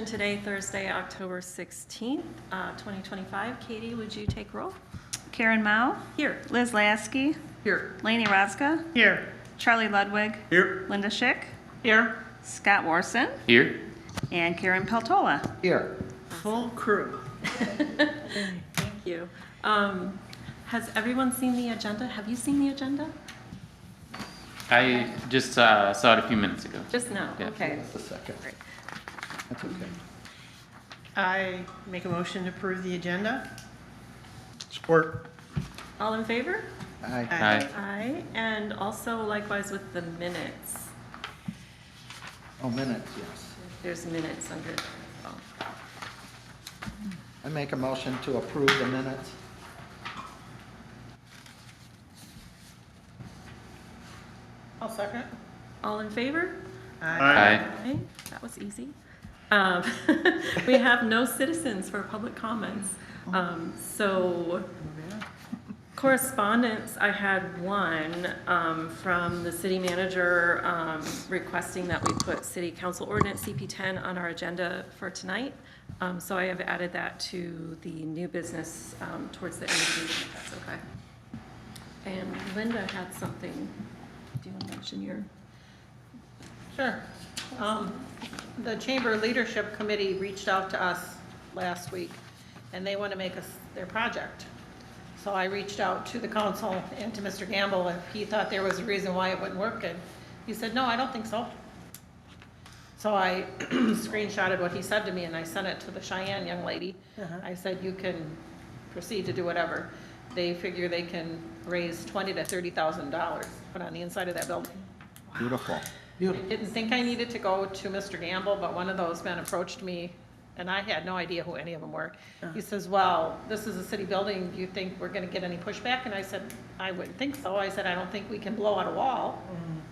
Today, Thursday, October 16th, 2025. Katie, would you take roll? Karen Mao. Here. Liz Lasky. Here. Lainey Roska. Here. Charlie Ludwig. Here. Linda Schick. Here. Scott Warson. Here. And Karen Peltola. Here. Full crew. Thank you. Has everyone seen the agenda? Have you seen the agenda? I just saw it a few minutes ago. Just now? Yeah. Okay. Just a second. Great. That's okay. I make a motion to approve the agenda. Support. All in favor? Aye. Aye. Aye. And also likewise with the minutes. Oh, minutes, yes. There's minutes under it. Oh. I make a motion to approve the minutes. I'll second. All in favor? Aye. Aye. That was easy. We have no citizens for public comments. So correspondence, I had one from the city manager requesting that we put city council ordinance CP10 on our agenda for tonight. So I have added that to the new business towards the end of the meeting, if that's okay. And Linda had something. Do you want to mention your? Sure. The Chamber Leadership Committee reached out to us last week, and they want to make us their project. So I reached out to the council and to Mr. Gamble if he thought there was a reason why it wouldn't work, and he said, no, I don't think so. So I screenshotted what he said to me, and I sent it to the Cheyenne young lady. I said, you can proceed to do whatever. They figure they can raise $20,000 to $30,000 put on the inside of that building. Beautiful. I didn't think I needed to go to Mr. Gamble, but one of those men approached me, and I had no idea who any of them were. He says, well, this is a city building, do you think we're gonna get any pushback? And I said, I wouldn't think so. I said, I don't think we can blow out a wall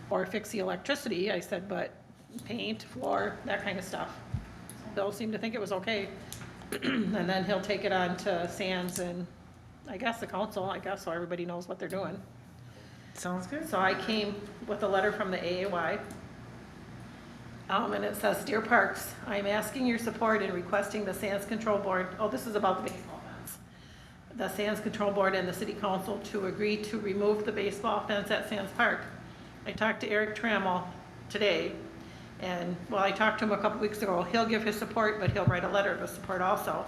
or fix the electricity. I said, but paint, floor, that kind of stuff. Bill seemed to think it was okay. And then he'll take it on to Sands and I guess the council, so everybody knows what they're doing. Sounds good. So I came with a letter from the AAY. And it says, Dear Parks, I'm asking your support in requesting the Sands Control Board, this is about the baseball fence. The Sands Control Board and the City Council to agree to remove the baseball fence at Sands Park. I talked to Eric Trammell today, and well, I talked to him a couple weeks ago. He'll give his support, but he'll write a letter of support also.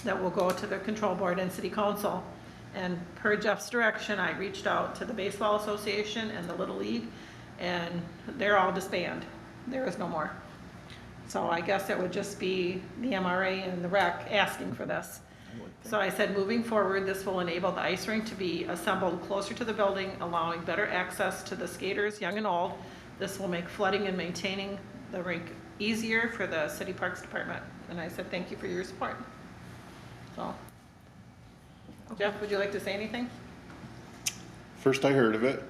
That will go to the Control Board and City Council. And per Jeff's direction, I reached out to the Baseball Association and the Little League, and they're all disbanded. There is no more. So I guess it would just be the MRA and the rec asking for this. So I said, moving forward, this will enable the ice rink to be assembled closer to the building, allowing better access to the skaters, young and old. This will make flooding and maintaining the rink easier for the City Parks Department. And I said, thank you for your support. So, Jeff, would you like to say anything? First I heard of it.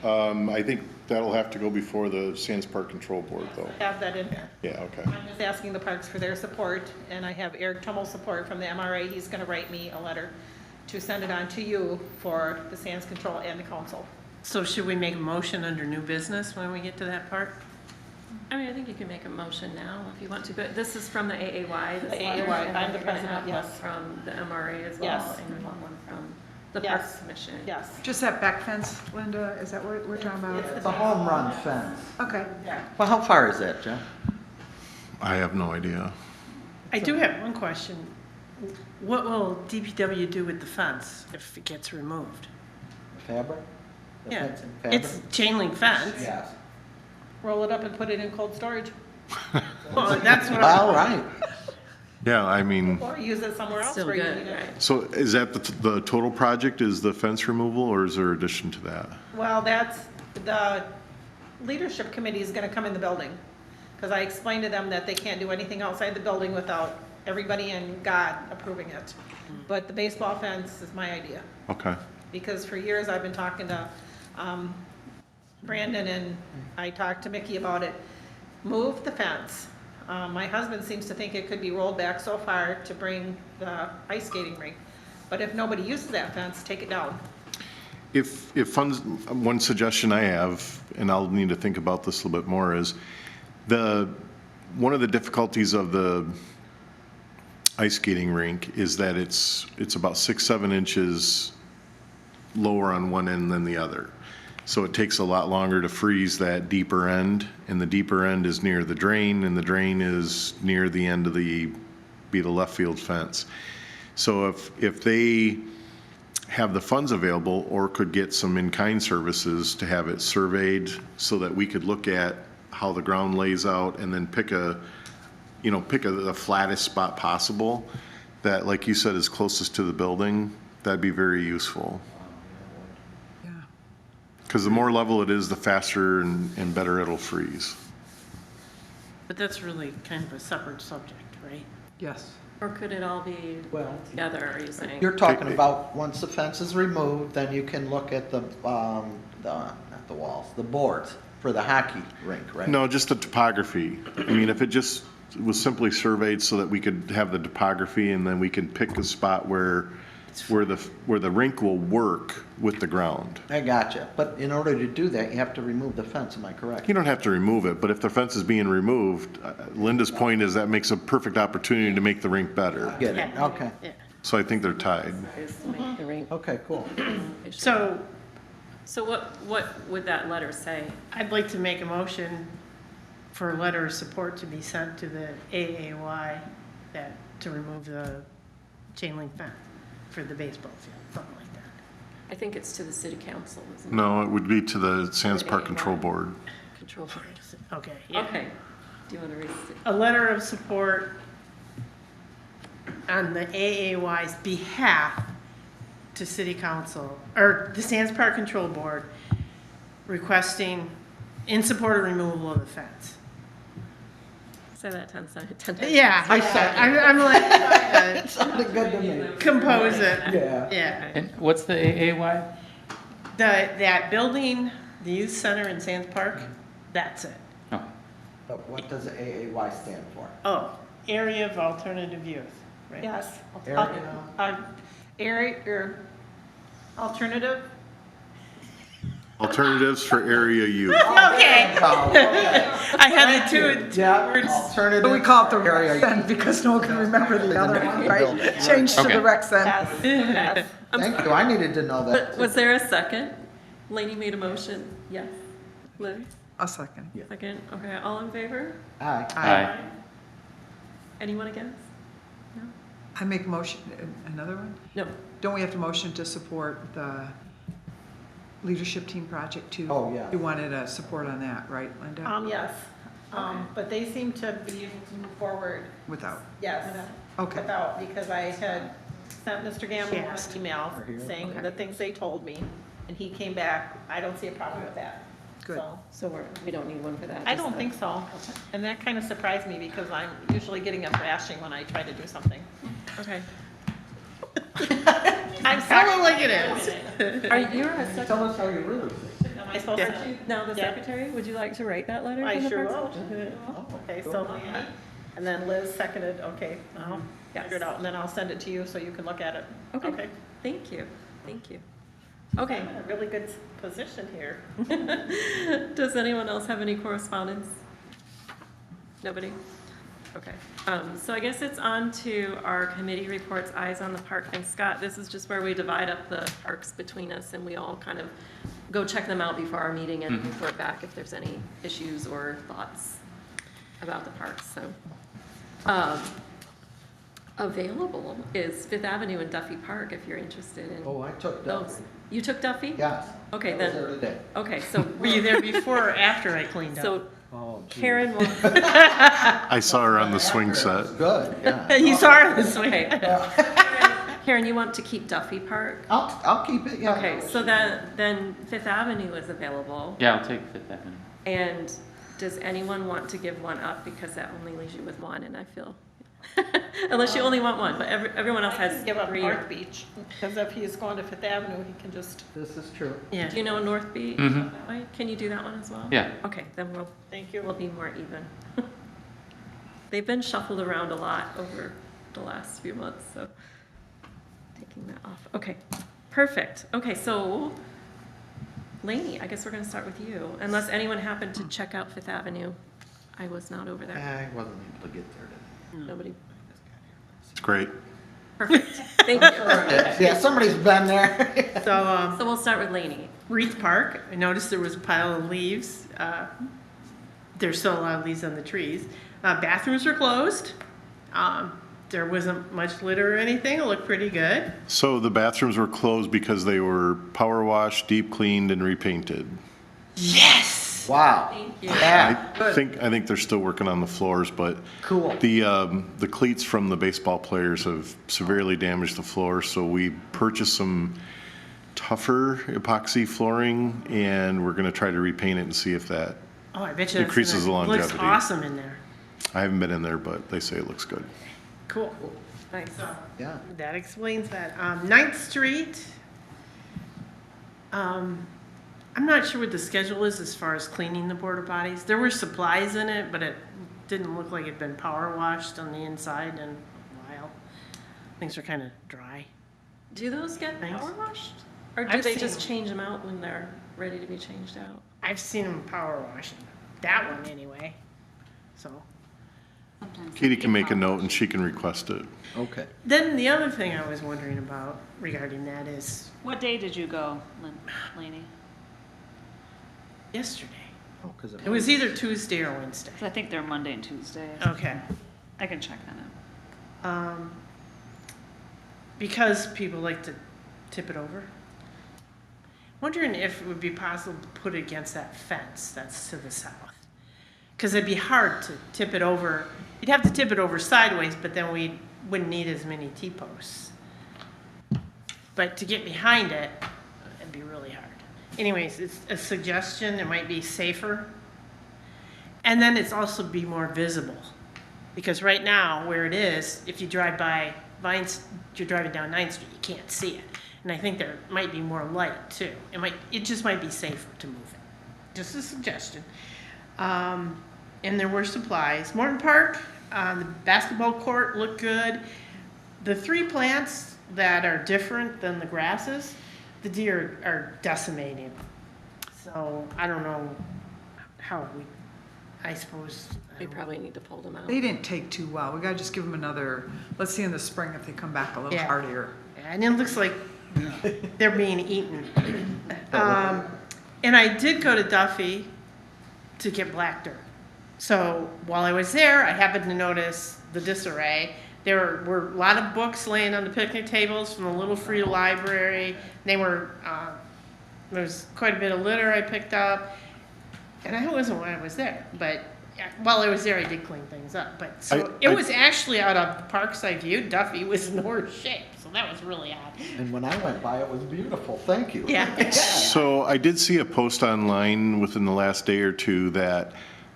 I think that'll have to go before the Sands Park Control Board, though. Have that in there. Yeah, okay. I'm just asking the parks for their support, and I have Eric Trummel's support from the MRA. He's gonna write me a letter to send it on to you for the Sands Control and the council. So should we make a motion under new business when we get to that part? I mean, I think you can make a motion now if you want to, but this is from the AAY. this The letter, AAY, and I'm then the you're gonna president, have one yes. From the MRA as well, Yes. and you want one from the Yes. Parks Commission. Yes. Just that back fence, Linda, is that what we're talking about? It's a home run fence. Okay. Well, how far is that, Jeff? I have no idea. I do have one question. What will DPW do with the fence if it gets removed? Fabric? The Yeah, fencing fabric? it's chain link fence. Yes. Roll it up and put it in cold storage, Well, that's what All right. Yeah, I mean, or use it somewhere else Still where you good, need it. right? so is that the total project, is the fence removal, or is there addition to that? Well, that's, the leadership committee is gonna come in the building. Cause I explained to them that they can't do anything outside the building without everybody and God approving it. But the baseball fence is my idea. Okay. Because for years I've been talking to Brandon, and I talked to Mickey about it. Move the fence. My husband seems to think it could be rolled back so far to bring the ice skating rink. But if nobody uses that fence, take it down. If funds, one suggestion I have, and I'll need to think about this a little bit more, is the one of the difficulties of the ice skating rink is that it's about 6-7 inches lower on one end than the other. So it takes a lot longer to freeze that deeper end, and the deeper end is near the drain, and the drain is near the end of the left field fence. So if they have the funds available or could get some in-kind services to have it surveyed so that we could look at how the ground lays out and then pick the flattest spot possible that, like you said, is closest to the building, that'd be very useful. Yeah. Because the more level it is, the faster and better it'll freeze. But that's really kind of a separate subject, right? Yes. Or could it all be Well, together, are you saying? you're talking about once the fence is removed, then you can look at not the walls, the boards for the hockey rink, right? No, just the topography. I mean, if it just was simply surveyed so that we could have the topography and then we can pick a spot where the rink will work with the ground. I gotcha. But in order to do that, you have to remove the fence, am I correct? You don't have to remove it, but if the fence is being removed, Linda's point is that makes a perfect opportunity to make the rink better. Get it, okay. So I think they're tied. Is to make the rink- Okay, cool. So So what would that letter say? I'd like to make a motion for a letter of support to be sent to the AAY to remove the chain link fence for the baseball field, something like that. I think it's to the city council, isn't it? No, it would be to the Sands Park Control Board. Control board. Okay, yeah. Okay. Do you want to read it? A letter of support on the AAY's behalf to city council, or the Sands Park Control Board, requesting in support of removal of the fence. Say that 10 times. Yeah, I'm like, It sounded good to me. compose it. Yeah. Yeah. And what's the AAY? That building, the youth center in Sands Park, that's it. Oh, But what does the AAY stand for? Oh, area of alternative youth, right? Yes. Area. Area, or alternative? Alternatives for area use. Okay, Oh, okay. I had the two Yeah, words. alternative. But we call it the area rec center because no one can remember the other one, right? Change to Okay. the rec center. Yes, yes. Thank you, I needed to know that. But was there a second? Lainey made a motion. Yes. Liz? A second. Second. Okay, all in favor? Aye. aye. Anyone against? I make a motion, another one? No. Don't we have to motion to support the leadership team project too? Oh, yeah. You wanted a support on that, right, Linda? Yes, but they seem to be able to move forward, Without, yes. okay. Without, because I had sent Mr. Gamble Yes. an email saying Okay. the things they told me, and he came back, I don't see a problem with that. Good. So, So we don't need one for that? I just don't the- think so, and that kind of surprised me because I'm usually getting a thrashing when I try to do something. Okay. I'm feeling like it is. Are you a secretary? Tell us how you really feel. Am I supposed to? Now the Yeah. secretary, would you like to write that letter? I for the sure Parks will. Board? Okay, so, and then Liz seconded, okay, I'll Yes. figure it out, and then I'll send it to you so you can look at it. Okay, thank you, thank you. Okay, I'm in a really good position here. does anyone else have any correspondence? Nobody? Okay, so I guess it's on to our committee reports, Eyes on the Park. And Scott, this is just where we divide up the parks between us and we all kind of go check them out before our meeting and report back if there's any issues or thoughts about the parks, so. Available is Fifth Avenue and Duffy Park if you're interested in Oh, I took those. that. You took Duffy? Yes. Okay, I was then- there today. Okay, so, Were you there before or after I cleaned up? so Oh, geez. Karen will, I saw her on the swing set. Good, yeah. You saw her this way. okay. Karen, you want to keep Duffy Park? I'll keep it, yeah. Okay, so then Fifth Avenue is available. Yeah, I'll take Fifth Avenue. And does anyone want to give one up because that only leaves you with one and I feel, unless you only want one, but everyone else has Give up three. North Beach, because if he's going to Fifth Avenue, he can just, This is true. Yeah. Do you know North Beach? Mhm. That way? Can you do that one as well? Yeah. Okay, then thank you. we'll be more even. They've been shuffled around a lot over the last few months, so taking that off. Okay, perfect. Okay, so Lainey, I guess we're gonna start with you, unless anyone happened to check out Fifth Avenue. I was not over there. I wasn't able to get there today. Nobody. It's great. Perfect. Thank you. Yeah, somebody's been there. So, So we'll start with Laney. Wreath Park, I noticed there was a pile of leaves. There's still a lot of leaves on the trees. Bathrooms were closed. There wasn't much litter or anything. It looked pretty good. So the bathrooms were closed because they were power washed, deep cleaned, and repainted. Yes! Wow. Thank you. Yeah, I think they're still working on the floors, but cool. the cleats from the baseball players have severely damaged the floor, so we purchased some tougher epoxy flooring, and we're gonna try to repaint it and see if that, Oh, I bet you Increases the looks longevity. awesome in there. I haven't been in there, but they say it looks good. Cool. Nice. Yeah. That explains that. 9th Street, I'm not sure what the schedule is as far as cleaning the porta potties. There were supplies in it, but it didn't look like it'd been power washed on the inside in a while. Things are kind of dry. Do those get Thanks. power washed? Or do I've they seen just them. change them out when they're ready to be changed out? I've seen them power washing. That one anyway. So. Katie can make a note and she can request it. Okay. Then the other thing I was wondering about regarding that is What day did you go, Laney? yesterday. Oh, 'cause It was either Tuesday or Wednesday. 'Cause I think they're Monday and Tuesday. Okay. I can check on it. Because people like to tip it over. Wondering if it would be possible to put it against that fence that's to the south. Because it'd be hard to tip it over. You'd have to tip it over sideways, but then we wouldn't need as many T-posts. But to get behind it, it'd be really hard. Anyways, it's a suggestion. It might be safer. And then it's also be more visible. Because right now, where it is, if you drive by you're driving down 9th Street, you can't see it. And I think there might be more light too. It just might be safer to move it. Just a suggestion. And there were supplies. Morton Park, the basketball court looked good. The 3 plants that are different than the grasses, the deer are decimating. So I don't know how I suppose. We probably need to pull them out. They didn't take too well. We gotta just give them another, let's see in the spring if they come back a little Yeah. hardier. And it looks like they're being eaten. And I did go to Duffy to get black dirt. So while I was there, I happened to notice the disarray. There were a lot of books laying on the picnic tables from the Little Free Library. They were, there was quite a bit of litter I picked up. And I wasn't when I was there, but while I was there, I did clean things up. But so it was actually out of the parks I viewed. Duffy was in the worst shape, so that was really odd. And when I went by, it was beautiful. Thank you. Yeah. So I did see a post online within the last day or two that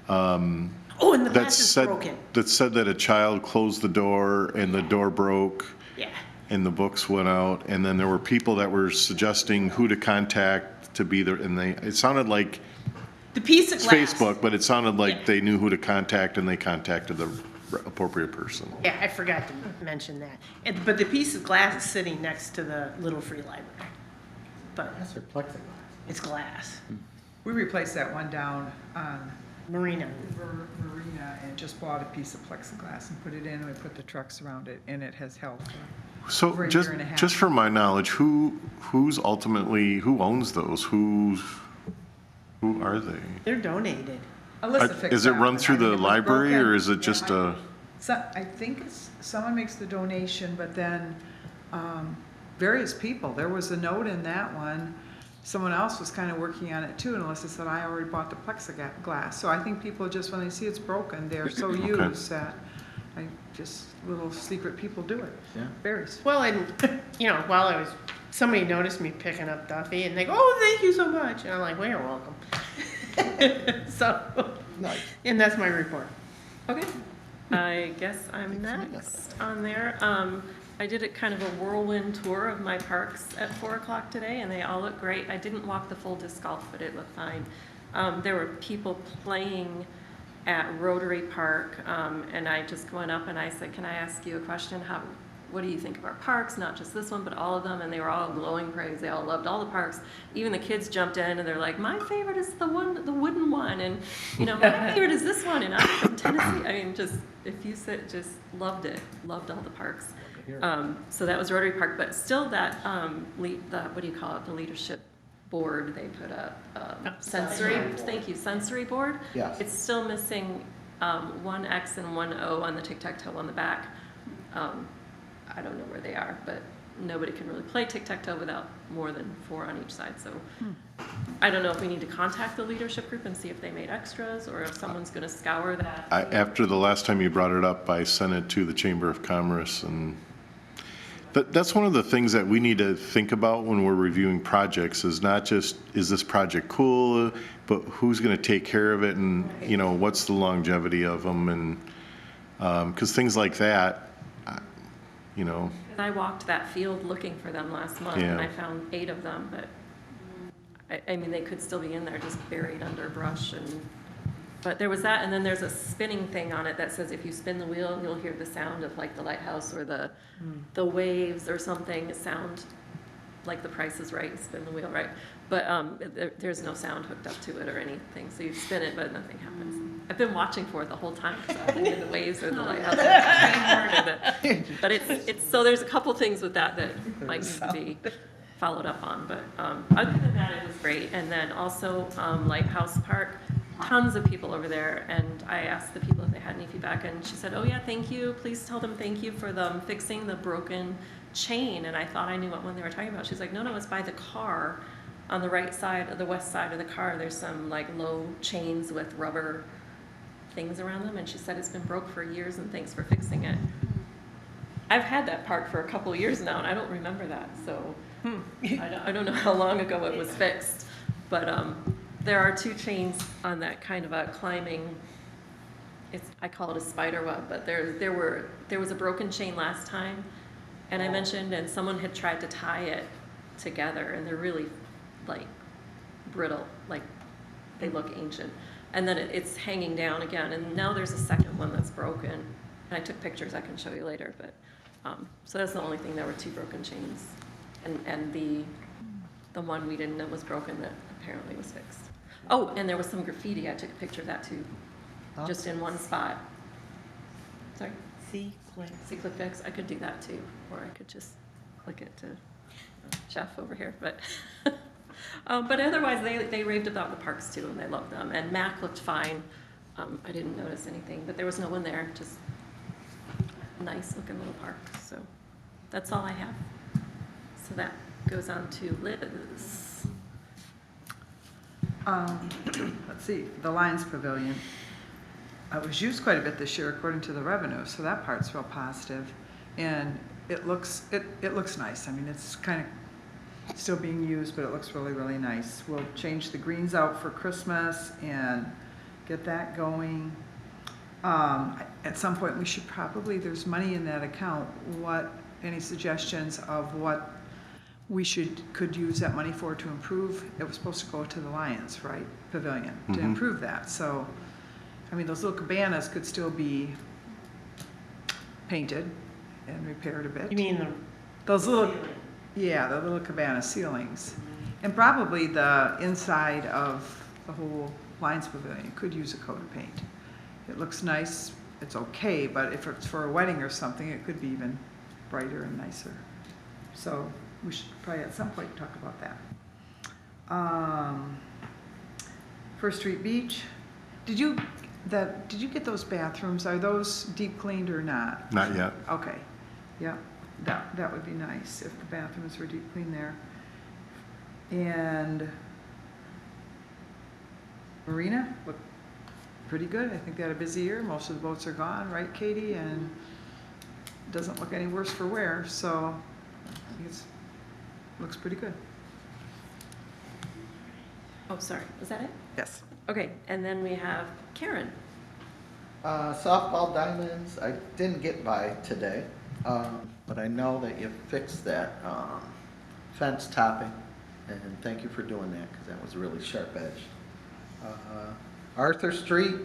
Oh, and the that glass is said broken. that a child closed the door and the door broke Yeah. and the books went out, and then there were people that were suggesting who to contact to be there, and it sounded like The piece of it's glass. Facebook, but it sounded like Yeah. they knew who to contact and they contacted the appropriate person. Yeah, I forgot to mention that. But the piece of glass is sitting next to the Little Free Library. But That's their plexiglass. it's glass. We replaced that one down on Marina. Marina and just bought a piece of plexiglass and put it in, and we put the trucks around it, and it has held. Over So a just year and a half. just for my knowledge, who owns those? Who are they? They're donated. Alyssa fixed Is it that run one. through I mean, the it was library broken. or is it Yeah, just a? So, I think someone makes the donation, but then various people. There was a note in that one. Someone else was kind of working on it too, and Alyssa said, I already bought the plexiglass. So I think people just, when they see it's broken, they're so Okay. used that little secret people do it. Yeah. Varies. Well, and, while somebody noticed me picking up Duffy, and they go, oh, thank you so much. And I'm like, well, you're welcome. So, Nice. and that's my report. Okay. I guess I'm next on there. I did a kind of a whirlwind tour of my parks at 4 o'clock today, and they all look great. I didn't walk the full disc golf, but it looked fine. There were people playing at Rotary Park, and I just went up and I said, can I ask you a question? what do you think of our parks? Not just this one, but all of them. And they were all glowing praise. They all loved all the parks. Even the kids jumped in and they're like, my favorite is the wooden one. And, you know, my favorite is this one. And I'm from Tennessee. I mean, just, if you said, just loved it. Loved all the parks. So that was Rotary Park. But still that, what do you call it? The leadership board they put up, sensory, thank you, sensory board. Yes. It's still missing one X and one O on the tic-tac-toe on the back. I don't know where they are, but nobody can really play tic-tac-toe without more than 4 on each side. So I don't know if we need to contact the leadership group and see if they made extras or if someone's going to scour that. After the last time you brought it up, I sent it to the Chamber of Commerce, and that's one of the things that we need to think about when we're reviewing projects is not just, is this project cool, but who's going to take care of it and, you know, what's the longevity of them, and because things like that, you know. I walked that field looking for them last month and I found 8 of them, but I mean, they could still be in there just buried under brush but there was that, and then there's a spinning thing on it that says if you spin the wheel, you'll hear the sound of like the lighthouse or the waves or something. It sound like The Price is Right, spin the wheel, right? But there's no sound hooked up to it or anything, so you spin it, but nothing happens. I've been watching for it the whole time because I hear the waves or the lighthouse. But it's so there's a couple things with that might need to be followed up on. But other than that, it was great. And then also Lighthouse Park. Tons of people over there, and I asked the people if they had any feedback, and she said, oh yeah, thank you, please tell them thank you for them fixing the broken chain. And I thought I knew what one they were talking about. She's like, no, it's by the car on the right side, of the west side of the car. There's some like low chains with rubber things around them, and she said it's been broke for years and thanks for fixing it. I've had that park for a couple years now and I don't remember that, so I don't know how long ago it was fixed, but there are 2 chains on that kind of a climbing, I call it a spider web, but there was a broken chain last time, and I mentioned, and someone had tried to tie it together, and they're really like brittle, like they look ancient. And then it's hanging down again, and now there's a second one that's broken. And I took pictures I can show you later, but so that's the only thing. There were 2 broken chains, and the one we didn't know was broken that apparently was fixed. Oh, and there was some graffiti. I took a picture of that too, just in one spot. Sorry? See, click. See click fix? I could do that too, or I could just click it to Jeff over here. But otherwise, they raved about the parks too, and they loved them. And Mac looked fine. I didn't notice anything, but there was no one there. Just a nice looking little park. So that's all I have. So that goes on to Liz. Let's see, the Lions Pavilion. It was used quite a bit this year according to the revenue, so that part's real positive. And it looks nice. I mean, it's kind of still being used, but it looks really, really nice. We'll change the greens out for Christmas and get that going. At some point, we should probably, there's money in that account. Any suggestions of what we could use that money for to improve? It was supposed to go to the Lions, right, Pavilion, to improve that. So, I mean, those little cabanas could still be painted and repaired a bit. You mean those little, yeah, the little cabana ceilings. And probably the inside of the whole Lions Pavilion could use a coat of paint. It looks nice, it's okay, but if it's for a wedding or something, it could be even brighter and nicer. So we should probably at some point talk about that. First Street Beach, did you get those bathrooms? Are those deep cleaned or not? Not yet. Okay, yeah, that would be nice if the bathrooms were deep cleaned there. And Marina looked pretty good. I think they had a busy year. Most of the boats are gone, right, Katie? And it doesn't look any worse for wear, so I think looks pretty good. Oh, sorry. Was that it? Yes. Okay, and then we have Karen. Softball diamonds, I didn't get by today, but I know that you fixed that fence topping, and thank you for doing that, because that was a really sharp edge. Arthur Street,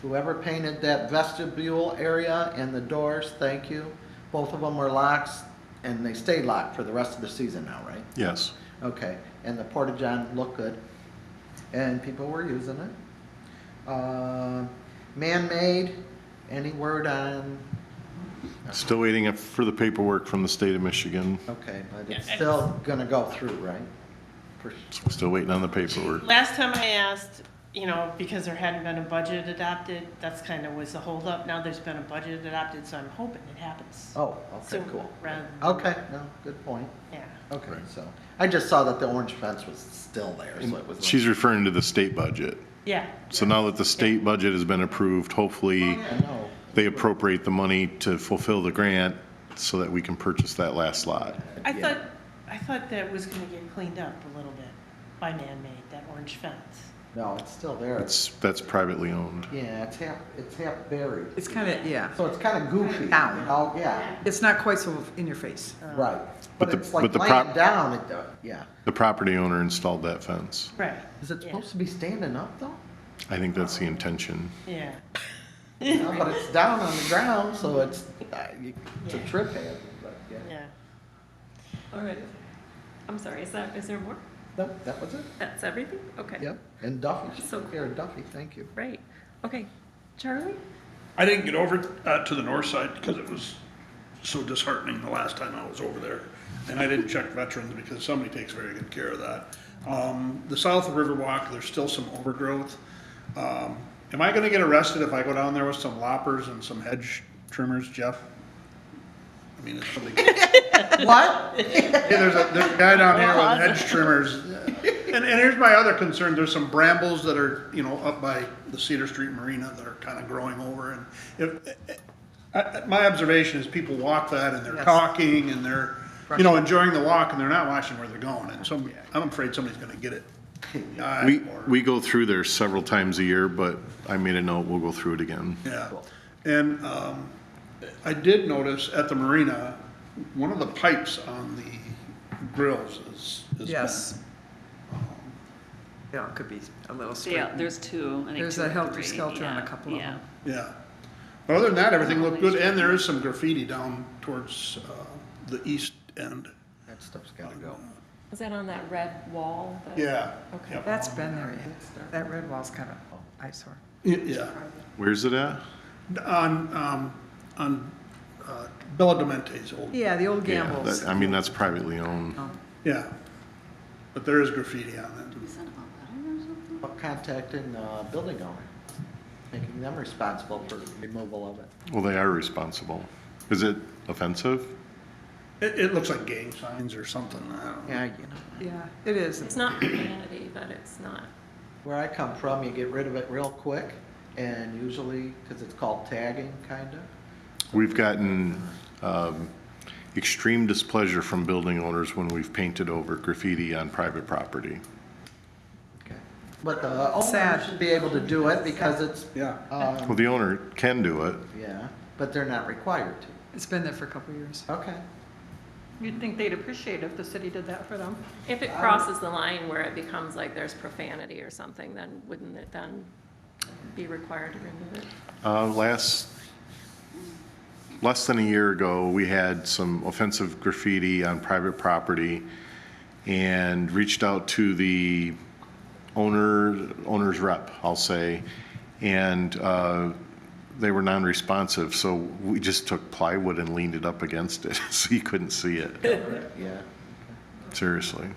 whoever painted that vestibule area and the doors, thank you. both of them were locks, and they stayed locked for the rest of the season now, right? Yes. Okay, and the porta-john looked good, and people were using it. Man-made, any word on, Still waiting for the paperwork from the state of Michigan. okay, but it's still gonna go through, right? For- Still waiting on the paperwork. Last time I asked, you know, because there hadn't been a budget adopted, that's kind of was the holdup. Now there's been a budget adopted, so I'm hoping it happens. Oh, okay, soon, cool. rather than- Okay, no, good point. Yeah. Okay, Right. so, I just saw that the orange fence was still there, so it was like. She's referring to the state budget. Yeah. So now that the state budget has been approved, hopefully I know. they appropriate the money to fulfill the grant so that we can purchase that last lot. I Yeah. thought that was gonna get cleaned up a little bit by man-made, that orange fence. No, it's still there. That's privately owned. Yeah, it's half buried. It's kind of, yeah, So it's kind of goofy, you Down. know, yeah, it's not quite so in your face. right. But But the- it's like but the laying prop- down, yeah. The property owner installed that fence. Right. Is it Yeah. supposed to be standing up though? I think that's the intention. Yeah. No, but it's down on the ground, so it's a trip hazard, but yeah. Yeah. All right. I'm sorry, is there more? Nope, that was it. That's everything? Okay. Yep, and Duffy, she So took care of Duffy, thank you. Right. Okay. Charlie? I didn't get over to the north side because it was so disheartening the last time I was over there. And I didn't check veterans because somebody takes very good care of that. The south of Riverwalk, there's still some overgrowth. Am I gonna get arrested if I go down there with some loppers and some hedge trimmers, Jeff? I mean, it's something. What? Yeah, there's a guy down here with hedge trimmers. And here's my other concern, there's some brambles that are, you know, up by the Cedar Street Marina that are kind of growing over. And my observation is people walk that and they're Yes. talking and they're, you know, enjoying the walk and they're not watching where they're going. And so I'm afraid somebody's gonna get it. We go through there several times a year, but I made a note, we'll go through it again. Yeah, and I did notice at the marina, one of the pipes on the grills is Yes. bent. Yeah, it could be a little straight. Yeah, there's two, I think There's two a or helter three, skelter on a yeah, couple of yeah. them. Yeah. But other than that, everything looked good, and there is some graffiti down towards the east end. That stuff's gotta go. Is that on that red wall? that- Yeah. Okay. Yep. That's been there, yeah. That red wall's kind of eyesore. Yeah, Where's it at? on Bella Demente's old, Yeah, the old Yeah, Gambles. I mean, that's privately owned. Oh. yeah. But there is graffiti on it. Did we send them a letter or something? But contacting the building owner, making them responsible for removal of it. Well, they are responsible. Is it offensive? It looks like gang signs or something, I don't know. Yeah, you know, Yeah, it is. It's not profanity, but it's not. where I come from, you get rid of it real quick, and usually, because it's called tagging, kinda. We've gotten extreme displeasure from building owners when we've painted over graffiti on private property. Okay. But the owner Sad. should be able to do it because it's, Yeah. Well, the owner can do it. yeah, but they're not required to. It's been there for a couple of years. Okay. You'd think they'd appreciate if the city did that for them. If it crosses the line where it becomes like there's profanity or something, then wouldn't it then be required to remove it? Less than a year ago, we had some offensive graffiti on private property and reached out to the owner's rep, I'll say, and they were non-responsive, so we just took plywood and leaned it up against it so you couldn't see it, Yeah. seriously.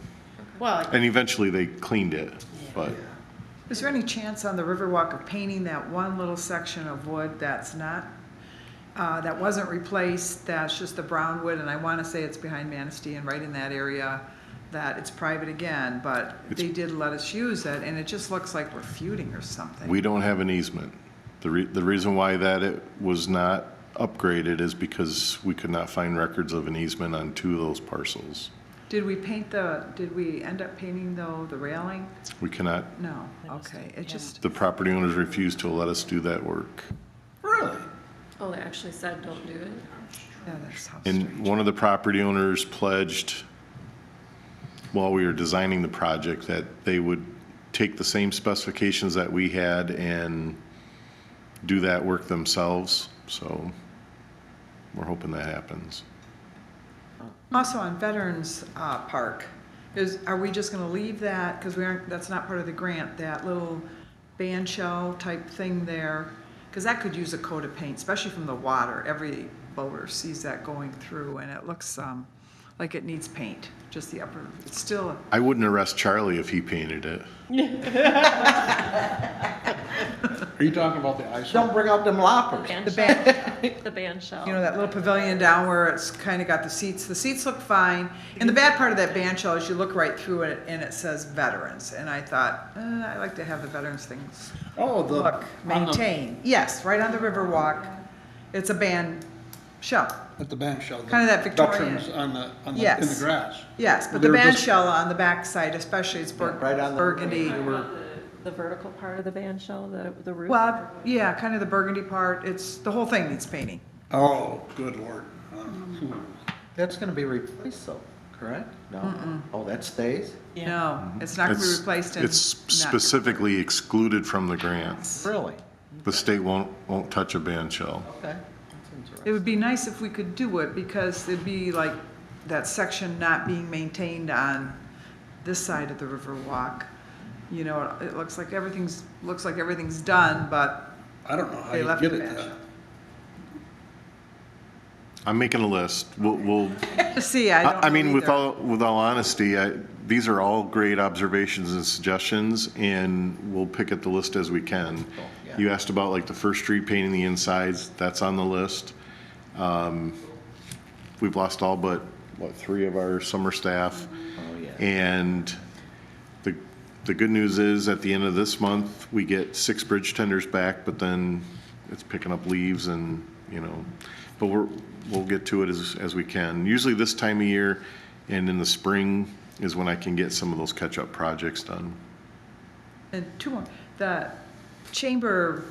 Well, And eventually they cleaned it, but Is there any chance on the Riverwalk of painting that one little section of wood that's not, that wasn't replaced, that's just the brown wood, and I want to say it's behind Manistee and right in that area, that it's private again, but they did let us use it, and it just looks like we're feuding or something. we don't have an easement. The reason why that it was not upgraded is because we could not find records of an easement on 2 of those parcels. Did we end up painting though, the railing? We cannot, No, okay, it just, the property owners refused to let us do that work. Really? Oh, they actually said don't do it? yeah, that's how And strange. one of the property owners pledged, while we were designing the project, that they would take the same specifications that we had and do that work themselves, so we're hoping that happens. Also on Veterans Park, are we just gonna leave that, because that's not part of the grant, that little band shell type thing there? Because that could use a coat of paint, especially from the water. Every boater sees that going through, and it looks like it needs paint, just the upper, it's still, I wouldn't arrest Charlie if he painted it. Are you talking about the ice? Don't bring out them loppers. Band the shell, band, the band shell. you know, that little pavilion down where it's kind of got the seats. The seats look fine. And the bad part of that band shell is you look right through it and it says veterans. And I thought, I like to have the veterans things Oh, look maintained. Yes, right on the Riverwalk. It's a band shell. At the band shell. Kind of that Victorian. Veterans on the, in the Yes. grass. Yes, but They the were band just- shell on the back side especially, it's Right on the- burgundy. The vertical part of the band shell, the roof? Well, yeah, kind of the burgundy part. The whole thing needs painting. Oh, good lord. That's gonna be replaced though, correct? No? Oh, that stays? No, it's not gonna be It's- replaced in. It's specifically excluded from the grant. Really? The state won't touch a band shell. Okay, that's It interesting. would be nice if we could do it, because it'd be like that section not being maintained on this side of the Riverwalk. You know, it looks like everything's done, but I don't know how they you left get the it bench. there. I'm making a list. We'll See, I don't know I mean, with either. all honesty, these are all great observations and suggestions, and we'll pick at the list as we can. yeah. You asked about like the First Street painting the insides, that's on the list. We've lost all but, 3 of our summer staff. Oh, yeah. And the good news is, at the end of this month, we get 6 bridge tenders back, but then it's picking up leaves and, but we'll get to it as we can. Usually this time of year and in the spring is when I can get some of those catch-up projects done. And 2 more. The chamber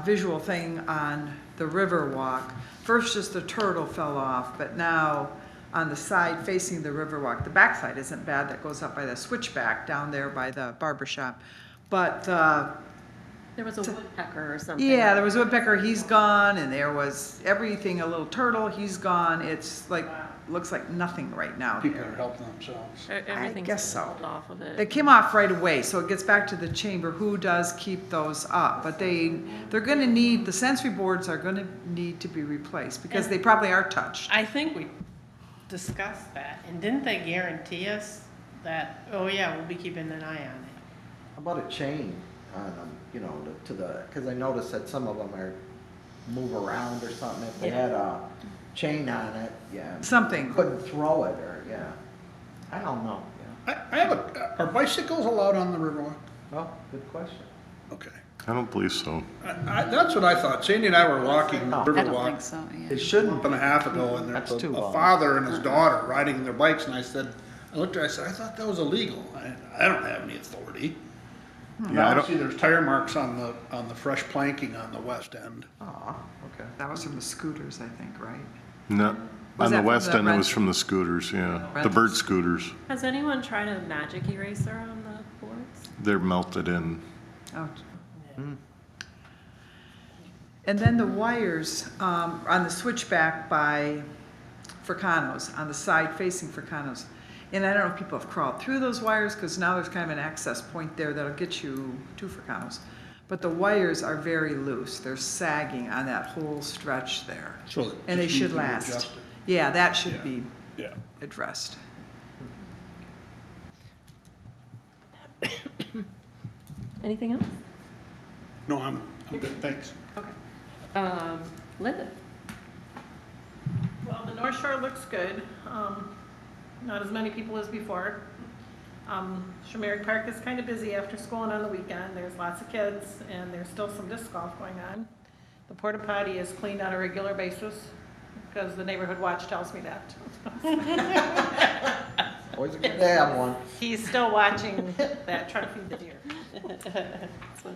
visual thing on the Riverwalk, first just the turtle fell off, but now on the side facing the Riverwalk, the backside isn't bad, that goes up by the switchback down there by the barber shop. But There was a woodpecker or something. yeah, there was a woodpecker, he's gone, and there was everything, a little turtle, he's gone. It's like, looks like nothing right now People here. are helping themselves. Everything's guess so. pulled off of They it. came off right away, so it gets back to the chamber, who does keep those up? But they're gonna need, the sensory boards are gonna need to be replaced, because they probably are touched. I think we discussed that, and didn't they guarantee us that, oh yeah, we'll be keeping an eye on it? How about a chain on them, to the, because I noticed that some of them are move around or something. If they had a chain on it, yeah. Something. Couldn't throw it or, yeah. I don't know, yeah. I have are bicycles allowed on the Riverwalk? Well, good question. Okay. I don't believe so. That's what I thought. Sandy and I were walking No. I don't think Riverwalk so, yeah. They a shouldn't. month and a half ago, and That's there's too a long. father and his daughter riding their bikes, and I looked at her, I said, I thought that was illegal. I don't have any authority. Yeah, I don't, See, there's tire marks on the fresh planking on the west end. Oh, okay. That was from the scooters, I think, right? no, Was on that the from west the end, it was rent- from the scooters, yeah. The Rentals? bird scooters. Has anyone tried a magic eraser on the boards? They're melted in. Oh. And then the wires on the switchback by Fricano's, on the side facing Fricano's. And I don't know if people have crawled through those wires, because now there's kind of an access point there that'll get you to Fricano's. But the wires are very loose. They're sagging on that whole stretch there. So it And they just should needs to be last. adjusted. Yeah, that should Yeah. be Yeah. addressed. Anything else? No, I'm good, thanks. Okay. Linda? Well, the North Shore looks good. Not as many people as before. Shamaric Park is kind of busy after school and on the weekend. There's lots of kids, and there's still some disc golf going on. The porta potty is cleaned on a regular basis, because the neighborhood watch tells me that. Always a good to have one. He's still watching that, trying to feed the deer.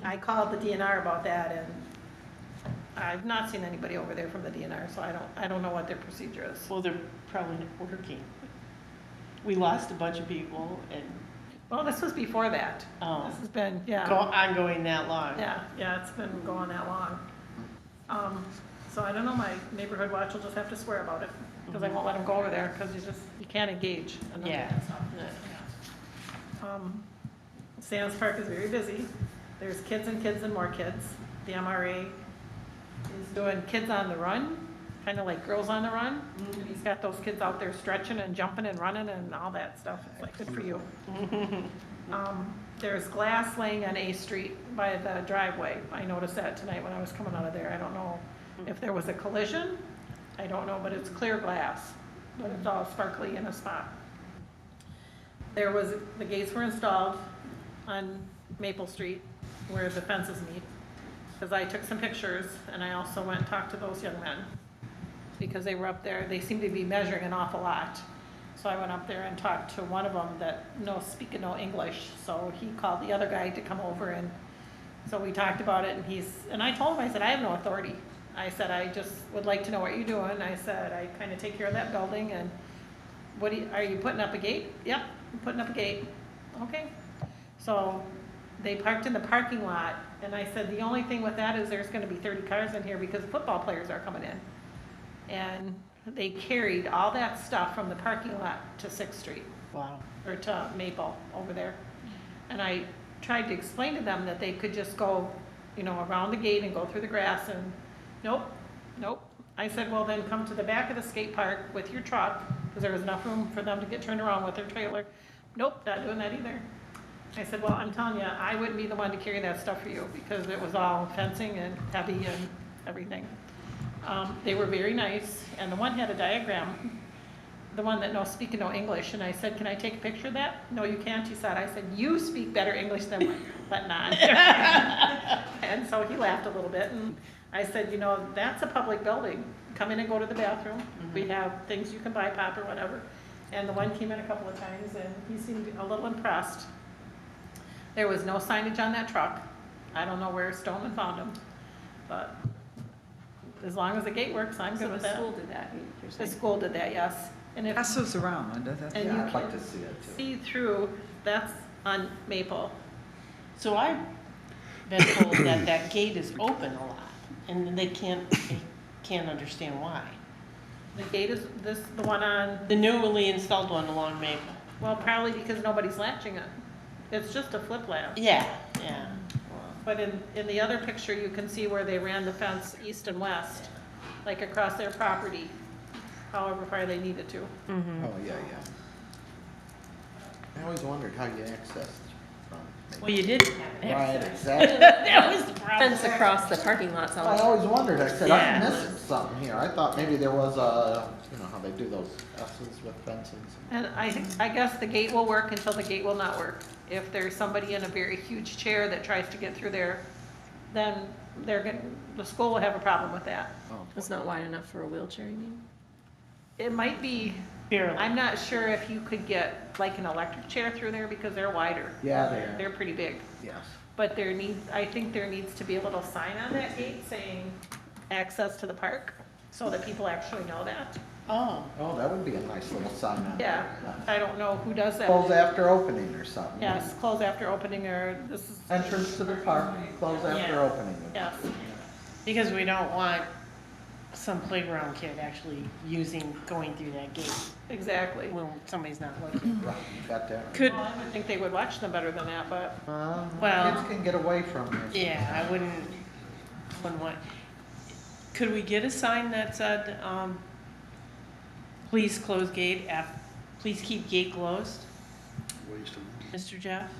I called the DNR about that, and I've not seen anybody over there from the DNR, so I don't know what their procedure is. Well, they're probably not working. We lost a bunch of people and Well, this was before that. Oh. This has been, yeah. ongoing that long. Yeah, it's been going that long. So I don't know, my neighborhood watch will just have to swear about it, because I won't let them go over there, because you can't engage. in them Yeah. and stuff. Sands Park is very busy. There's kids and kids and more kids. The MRA is doing Kids on the Run, kind of like Girls on the Run. He's got those kids out there stretching and jumping and running and all that stuff. It's like, good for you. There's glass laying on A Street by the driveway. I noticed that tonight when I was coming out of there. I don't know if there was a collision. I don't know, but it's clear glass, but it's all sparkly in a spot. The gates were installed on Maple Street where the fences meet. Because I took some pictures and I also went and talked to those young men. Because they were up there, they seemed to be measuring an awful lot. So I went up there and talked to one of them that speaking no English. So he called the other guy to come over, and so we talked about it, and I told him, I said, I have no authority. I said, I just would like to know what you're doing. I said, I kind of take care of that building, and are you putting up a gate? Yep, I'm putting up a gate. Okay. So they parked in the parking lot, and I said, the only thing with that is there's gonna be 30 cars in here because football players are coming in. And they carried all that stuff from the parking lot to 6th Street, Wow. or to Maple over there. And I tried to explain to them that they could just go, around the gate and go through the grass, and nope. I said, well, then come to the back of the skate park with your truck, because there was enough room for them to get turned around with their trailer. Nope, not doing that either. I said, well, I'm telling you, I wouldn't be the one to carry that stuff for you, because it was all fencing and heavy and everything. They were very nice, and the one had a diagram, the one that speaking no English, and I said, can I take a picture of that? No, you can't, he said. I said, you speak better English than what, but not. And so he laughed a little bit, and I said, that's a public building. Come in and go to the bathroom. We have things you can buy, pop or whatever. And the one came in a couple of times, and he seemed a little impressed. There was no signage on that truck. I don't know where Stoneman found them, but as long as the gate works, I'm good with that. So the school did that, you're The saying? school did that, yes. And if Pass those around, Linda. That's- And Yeah, you I'd like can to see it too. see through, that's on Maple. So I've been told that that gate is open a lot, and they can't understand why. The gate is the one on, The newly installed one along Maple. well, probably because nobody's latching it. It's just a flip latch. Yeah. But in the other picture, you can see where they ran the fence east and west, like across their property, however far they needed to. Oh, yeah. I always wondered how you accessed from. Well, you did. Right, exactly. That was the problem. Fence across the parking lots I all. always wondered, I said, Yeah. I'm missing something here. I thought maybe there was a, how they do those S's with fences. And I guess the gate will work until the gate will not work. If there's somebody in a very huge chair that tries to get through there, then the school will have a problem with that. It's not wide enough for a wheelchair, you mean? It might be, Barely. I'm not sure if you could get like an electric chair through there because they're wider. Yeah, they are. They're pretty big. Yes. But I think there needs to be a little sign on that gate saying access to the park, so that people actually know that. Oh, Oh, that would be a nice little sign on Yeah, there. I don't know who does that. Close after opening or something. Yes, close after opening, or this is, Entrance to the park, close after Yeah. opening. yes. because we don't want some playground kid actually going through that gate Exactly. when somebody's not looking. Right, you got that. Could, Well, I would think they would watch them better than that, but Well- Kids can get away from this. yeah, I wouldn't want, could we get a sign that said, please close gate, please keep gate closed, Waste of Mr. Jeff?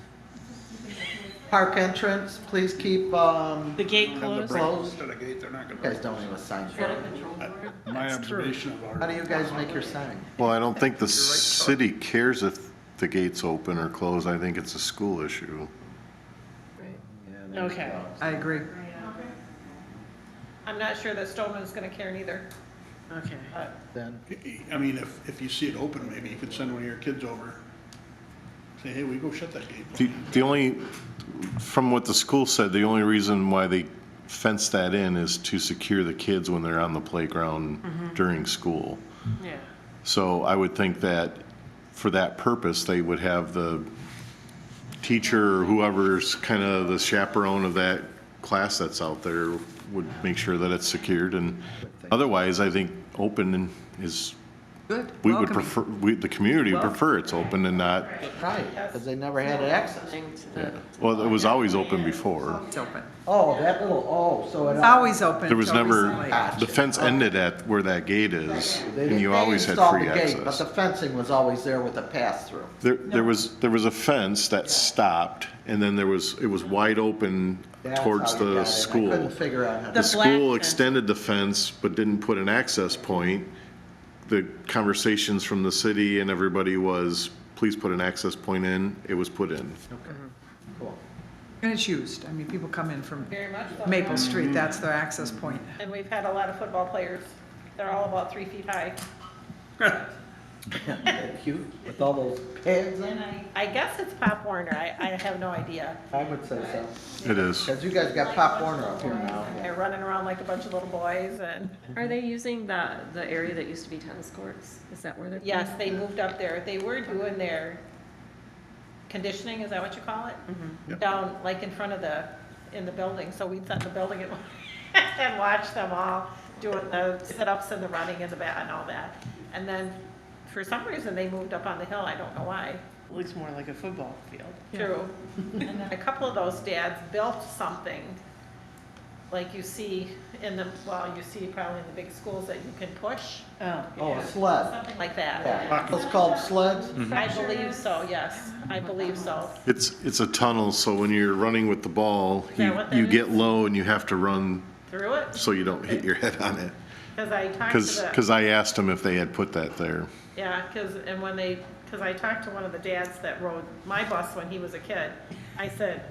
Park entrance, please keep, The gate Have the closed? brick Closed. instead of gate, they're not you guys gonna. don't have a sign for it. My observation of How do our, you guys make your sign? Well, I don't think the city cares if the gate's open or closed. I think it's a school issue. Yeah, there you Okay. go. I agree. I'm not sure that Stoneman's gonna care neither. Okay. Then, I mean, if you see it open, maybe you could send one of your kids over. Say, hey, we go shut that gate. The only, from what the school said, the only reason why they fence that in is to secure the kids when they're on the playground during school. Yeah. So I would think that for that purpose, they would have the teacher or whoever's kind of the chaperone of that class that's out there would make sure that it's secured, and otherwise, I think open is, Good. we would Welcoming. prefer, the community would prefer it's open and not, Right, because they never had access. well, it was always open before. It's open. Oh, that little, so it. It's always open. There was till never, recently. the fence ended at where that gate is, and you always had installed free the gate, But access. the fencing was always there with a pass-through. There was a fence that stopped, and then it was wide open That's towards how you got the it. I school. couldn't figure out how to. The The school black fence. extended the fence, but didn't put an access point. The conversations from the city and everybody was, please put an access point in. It was put in. Cool. And it's used. I mean, people come in from Very much so. Maple Street, that's their access point. And we've had a lot of football players. They're all about 3 feet high. Cute, with all those pads in And it. I guess it's Pop Warner. I have no idea. I would say so. It is. Because you guys got Pop Warner up here now. They're running around like a bunch of little boys and, Are they using the area that used to be tennis courts? Is that where they're? yes, they moved up there. They were doing their conditioning, is that what you call it? Yep. Down like in front of in the building. So we'd set in the building and and watch them all doing the sit-ups and the running in the bat and all that. And then for some reason, they moved up on the hill. I don't know why. It looks more like a football field. True. And then a couple of those dads built something, like you see you see probably in the big schools that you can push, Oh, Oh, a sled. something like that. Yeah, it's called sleds. I believe so, yes, I believe so. It's a tunnel, so when you're running with the ball, that what that you get is? low and you have to run Through it, so you don't hit your head on it. because I talked to the, Because I asked them if they had put that there. yeah, because I talked to one of the dads that rode my bus when he was a kid. I said,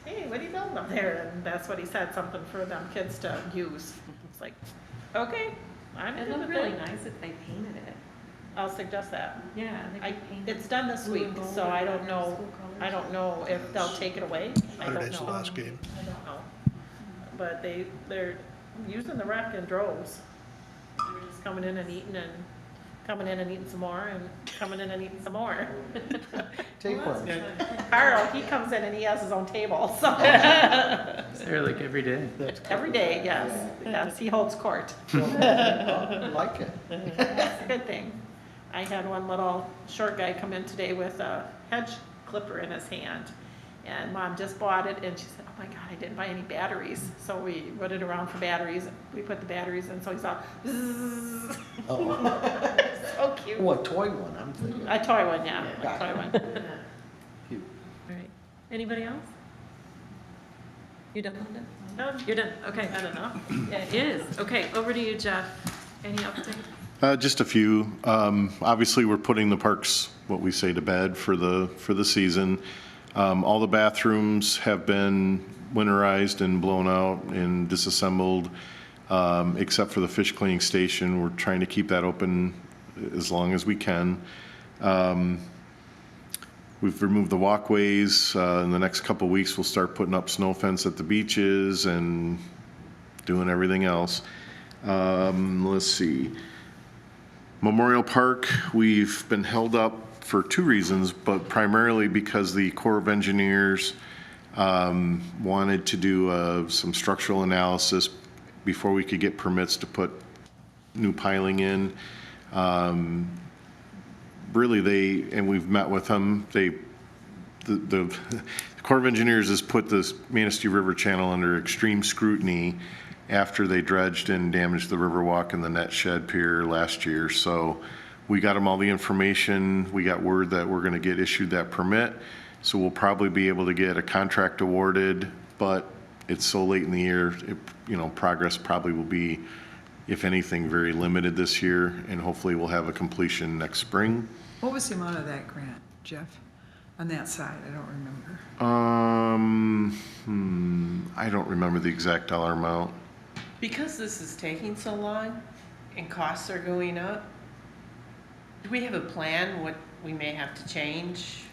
hey, what are you building up there? And that's what he said, something for them kids to use. It's like, okay, I'm It into looked the really thing. nice if they painted it. I'll suggest that. Yeah, they I, could paint it. it's done this blue week, and gold so I or don't know, school colors. I don't know if they'll take it away. I don't Saturday's the know. last game. I don't know. But they're using the rec in droves. They're just coming in and eating some more and coming in and eating some more. Tapeworms. Carl, he comes in and he has his own table, so They're like every day. every day, yes, he holds court. I like it. That's a good thing. I had one little short guy come in today with a hedge clipper in his hand. And Mom just bought it and she said, oh my God, I didn't buy any batteries. So we rooted around for batteries. We put the batteries in, so he's all, bzzz. Oh, So cute. oh, a toy one, I'm thinking. A toy one, yeah, a Gotcha. toy one. Cute. All right. Anybody else? You done, Linda? Um, You're done, okay. I don't know. Yeah, it is. Okay, over to you, Jeff. Any update? Just a few. Obviously, we're putting the parks, what we say, to bed for the season. All the bathrooms have been winterized and blown out and disassembled, except for the fish cleaning station. We're trying to keep that open as long as we can. We've removed the walkways. In the next couple of weeks, we'll start putting up snow fence at the beaches and doing everything else. Let's see. Memorial Park, we've been held up for two reasons, but primarily because the Corps of Engineers wanted to do some structural analysis before we could get permits to put new piling in. Really, and we've met with them, the Corps of Engineers has put this Manistee River channel under extreme scrutiny after they dredged and damaged the Riverwalk and the net shed pier last year. So we got them all the information. We got word that we're going to get issued that permit. So we'll probably be able to get a contract awarded, but it's so late in the year, progress probably will be, if anything, very limited this year, and hopefully we'll have a completion next spring. What was the amount of that grant, Jeff? On that side, I don't remember. I don't remember the exact dollar amount. because this is taking so long and costs are going up, do we have a plan what we may have to change?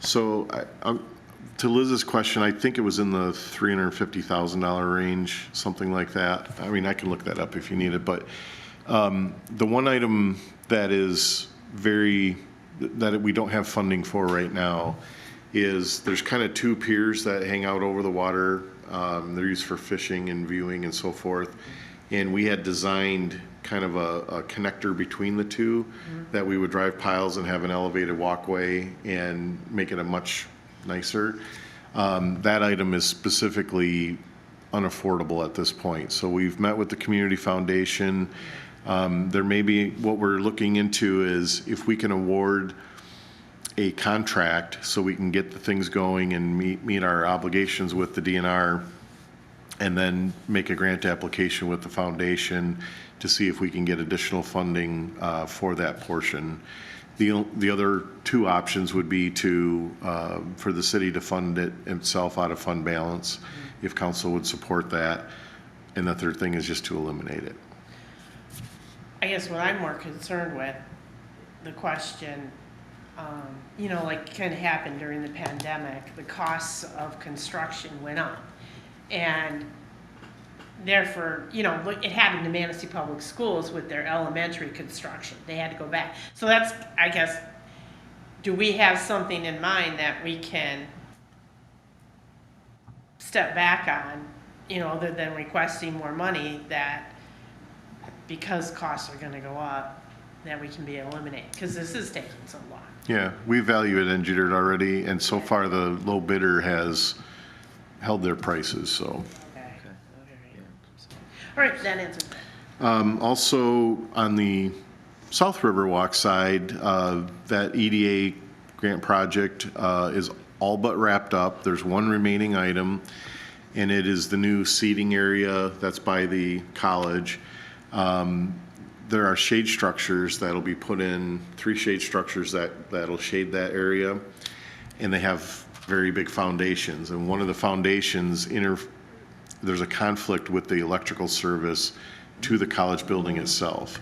So to Liz's question, I think it was in the $350,000 range, something like that. I mean, I can look that up if you need it, but the one item that is that we don't have funding for right now is there's kind of two piers that hang out over the water They're used for fishing and viewing and so forth. And we had designed kind of a connector between the two that we would drive piles and have an elevated walkway and make it a much nicer. That item is specifically unaffordable at this point. So we've met with the community foundation. There may be, what we're looking into is if we can award a contract so we can get the things going and meet our obligations with the DNR, and then make a grant application with the foundation to see if we can get additional funding for that portion. The other two options would be to, for the city to fund it itself out of fund balance, if council would support that. And the third thing is just to eliminate it. I guess what I'm more concerned with, the question, you know, like kind of happened during the pandemic, the costs of construction went up. And therefore, you know, it happened to Manistee Public Schools with their elementary construction. They had to go back. So that's, I guess, do we have something in mind that we can step back on, you know, other than requesting more money, that because costs are gonna go up, that we can be eliminated? Because this is taking so long. Yeah, we value it engineered already, and so far the low bidder has held their prices, so. Okay. All right, that answers that. Also, on the South Riverwalk side, that EDA grant project is all but wrapped up. There's one remaining item, and it is the new seating area that's by the college. There are shade structures that'll be put in, 3 shade structures that'll shade that area, and they have very big foundations. And one of the foundations, there's a conflict with the electrical service to the college building itself.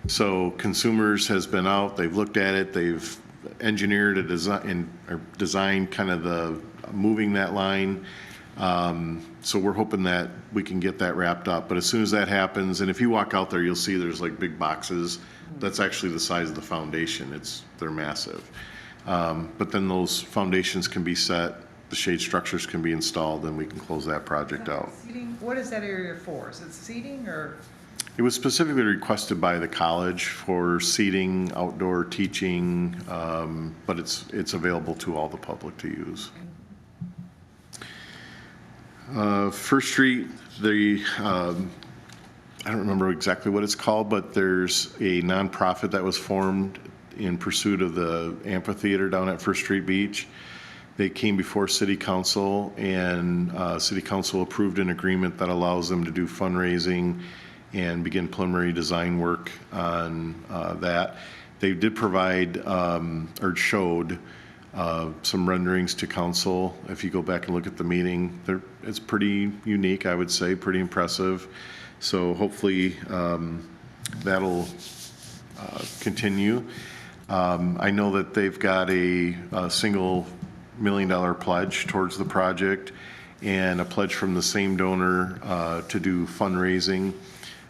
So Consumers has been out, they've looked at it, they've engineered a design, or designed kind of the moving that line. So we're hoping that we can get that wrapped up. But as soon as that happens, and if you walk out there, you'll see there's like big boxes. That's actually the size of the foundation. They're massive. But then those foundations can be set, the shade structures can be installed, and we can close that project out. Seating, what is that area for? Is it seating or? It was specifically requested by the college for seating, outdoor teaching, but it's available to all the public to use. First Street, I don't remember exactly what it's called, but there's a nonprofit that was formed in pursuit of the amphitheater down at First Street Beach. They came before City Council, and City Council approved an agreement that allows them to do fundraising and begin preliminary design work on that. They did provide, or showed, some renderings to council. If you go back and look at the meeting, it's pretty unique, I would say, pretty impressive. So hopefully that'll continue. I know that they've got a single $1 million pledge towards the project, and a pledge from the same donor to do fundraising.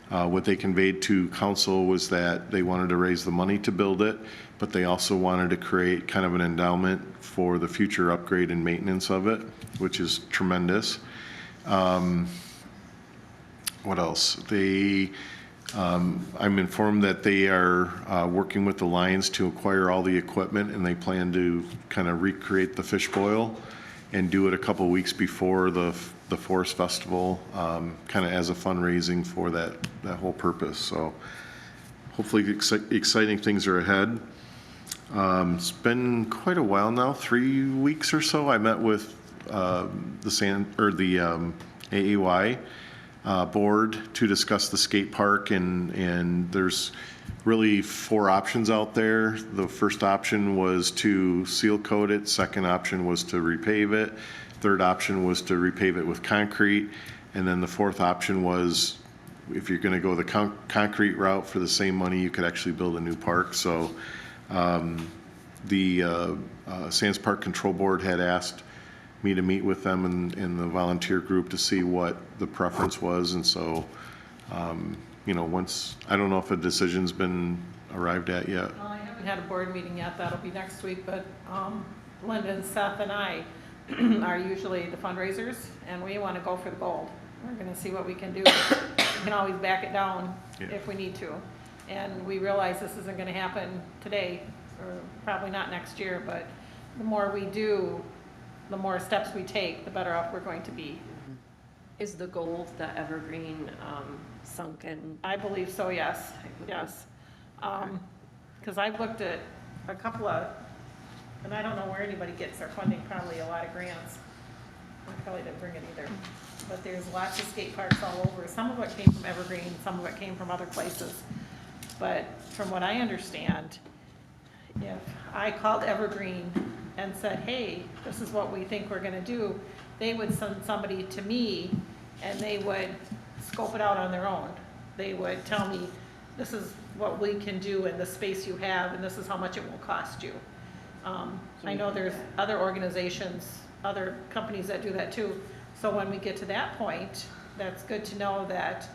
What they conveyed to council was that they wanted to raise the money to build it, but they also wanted to create kind of an endowment for the future upgrade and maintenance of it, which is tremendous. What else? I'm informed that they are working with the Lions to acquire all the equipment, and they plan to kind of recreate the fish boil and do it a couple weeks before the Forest Festival, kind of as a fundraising for that whole purpose. So hopefully exciting things are ahead. It's been quite a while now, 3 weeks or so. I met with the AAY board to discuss the skate park, and there's really 4 options out there. The first option was to seal coat it, second option was to repave it, third option was to repave it with concrete, and then the fourth option was, if you're going to go the concrete route for the same money, you could actually build a new park. So the Sands Park Control Board had asked me to meet with them in the volunteer group to see what the preference was, and so you know, once, I don't know if a decision's been arrived at yet. Well, I haven't had a board meeting yet, that'll be next week, but Linda and Seth and I are usually the fundraisers, and we want to go for the gold. We're going to see what we can do. We can always back it down if we need to. And we realize this isn't going to happen today, or probably not next year, but the more we do, the more steps we take, the better off we're going to be. Is the gold, the evergreen, sunken? I believe so, yes, yes. Because I've looked at a couple of, and I don't know where anybody gets their funding, probably a lot of grants. I probably didn't bring it either. But there's lots of skate parks all over. Some of it came from Evergreen, some of it came from other places. But from what I understand, if I called Evergreen and said, hey, this is what we think we're gonna do, they would send somebody to me and they would scope it out on their own. They would tell me, this is what we can do in the space you have, and this is how much it will cost you. I know there's other organizations, other companies that do that too. So when we get to that point, that's good to know that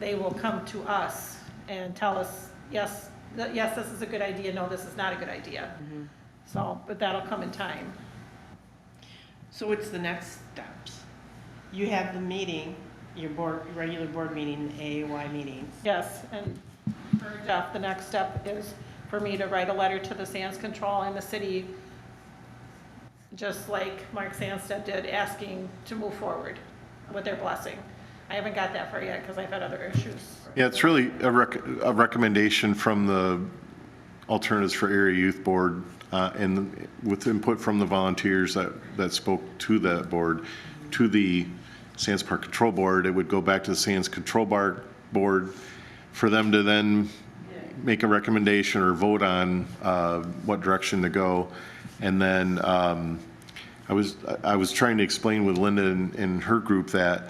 they will come to us and tell us, yes, yes, this is a good idea, no, this is not a good idea. So, but that'll come in time. So what's the next steps? You have the meeting, your board, regular board meeting, AAY meeting. Yes, and for Jeff, the next step is for me to write a letter to the Sands Control and the city, just like Mark Sandstead did, asking to move forward with their blessing. I haven't got that far yet because I've had other issues. Yeah, it's really a recommendation from the Alternatives for Area Youth Board, and with input from the volunteers that spoke to that board, to the Sands Park Control Board. It would go back to the Sands Control Board for them to then make a recommendation or vote on what direction to go. And then I was trying to explain with Linda and her group that,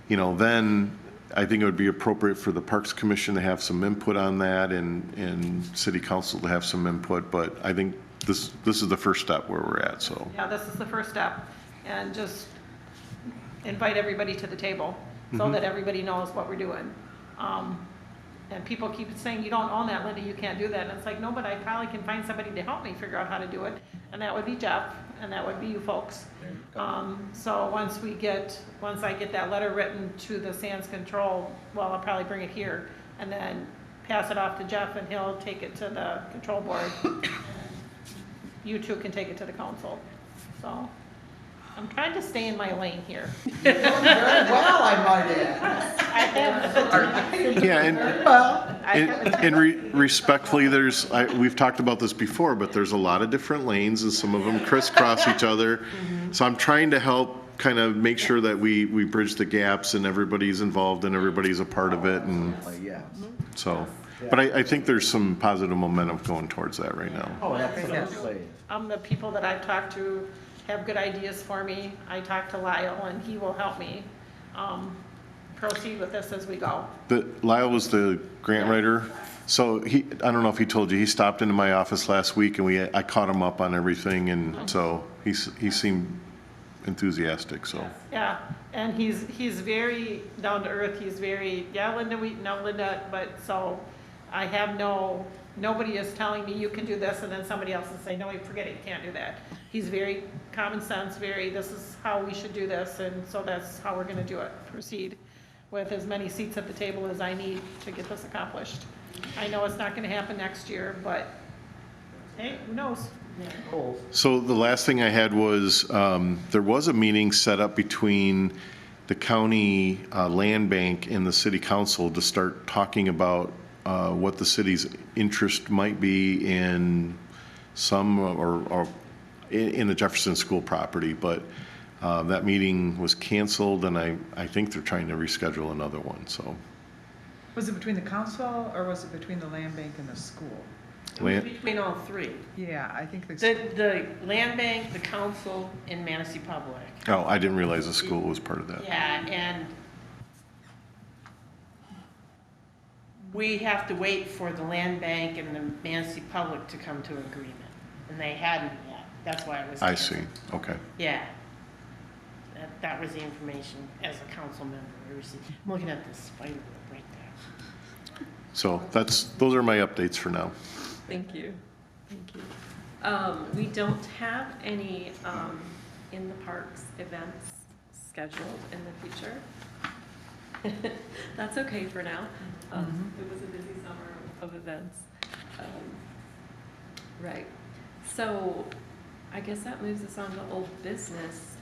you know, then I think it would be appropriate for the Parks Commission to have some input on that, and City Council to have some input. But I think this is the first step where we're at. So Yeah, this is the first step, and just invite everybody to the table so that everybody knows what we're doing. And people keep saying, you don't own that, Linda, you can't do that. And it's like, no, but I probably can find somebody to help me figure out how to do it. And that would be Jeff, and that would be you folks. So once I get that letter written to the Sands Control, well, I'll probably bring it here and then pass it off to Jeff, and he'll take it to the control board. You two can take it to the council. So I'm trying to stay in my lane here. Very well, I might add. I have, yeah, Well, and respectfully, we've talked about this before, but there's a lot of different lanes and some of them crisscross each other. So I'm trying to help kind of make sure that we bridge the gaps and everybody's involved and everybody's a part of it. And yeah. so, but I think there's some positive momentum going towards that right now. Oh, absolutely. the people that I've talked to have good ideas for me. I talked to Lyle, and he will help me proceed with this as we go. Lyle was the grant writer. So I don't know if he told you, he stopped into my office last week and I caught him up on everything, and so he seemed enthusiastic, so. Yeah, and he's very down to earth. He's very, yeah, Linda, but so I have nobody is telling me you can do this and then somebody else is saying, no, forget it, you can't do that. He's very common sense, this is how we should do this, and so that's how we're gonna do it, proceed with as many seats at the table as I need to get this accomplished. I know it's not gonna happen next year, but hey, who knows? So the last thing I had was, there was a meeting set up between the county land bank and the city council to start talking about what the city's interest might be in some or in the Jefferson School property, but that meeting was canceled, and I think they're trying to reschedule another one, so. Was it between the council, or was it between the land bank and the school? Between all three. Yeah, I think The land bank, the council, and Manistee Public. Oh, I didn't realize the school was part of that. Yeah, and we have to wait for the land bank and the Manistee Public to come to agreement, and they hadn't yet. That's why it was. I see, okay. Yeah. That was the information as a council member I received. I'm looking at this spider web right there. So those are my updates for now. Thank you. Thank you. We don't have any in the parks events scheduled in the future. That's okay for now. It was a busy summer of events. Right. So I guess that moves us on to old business.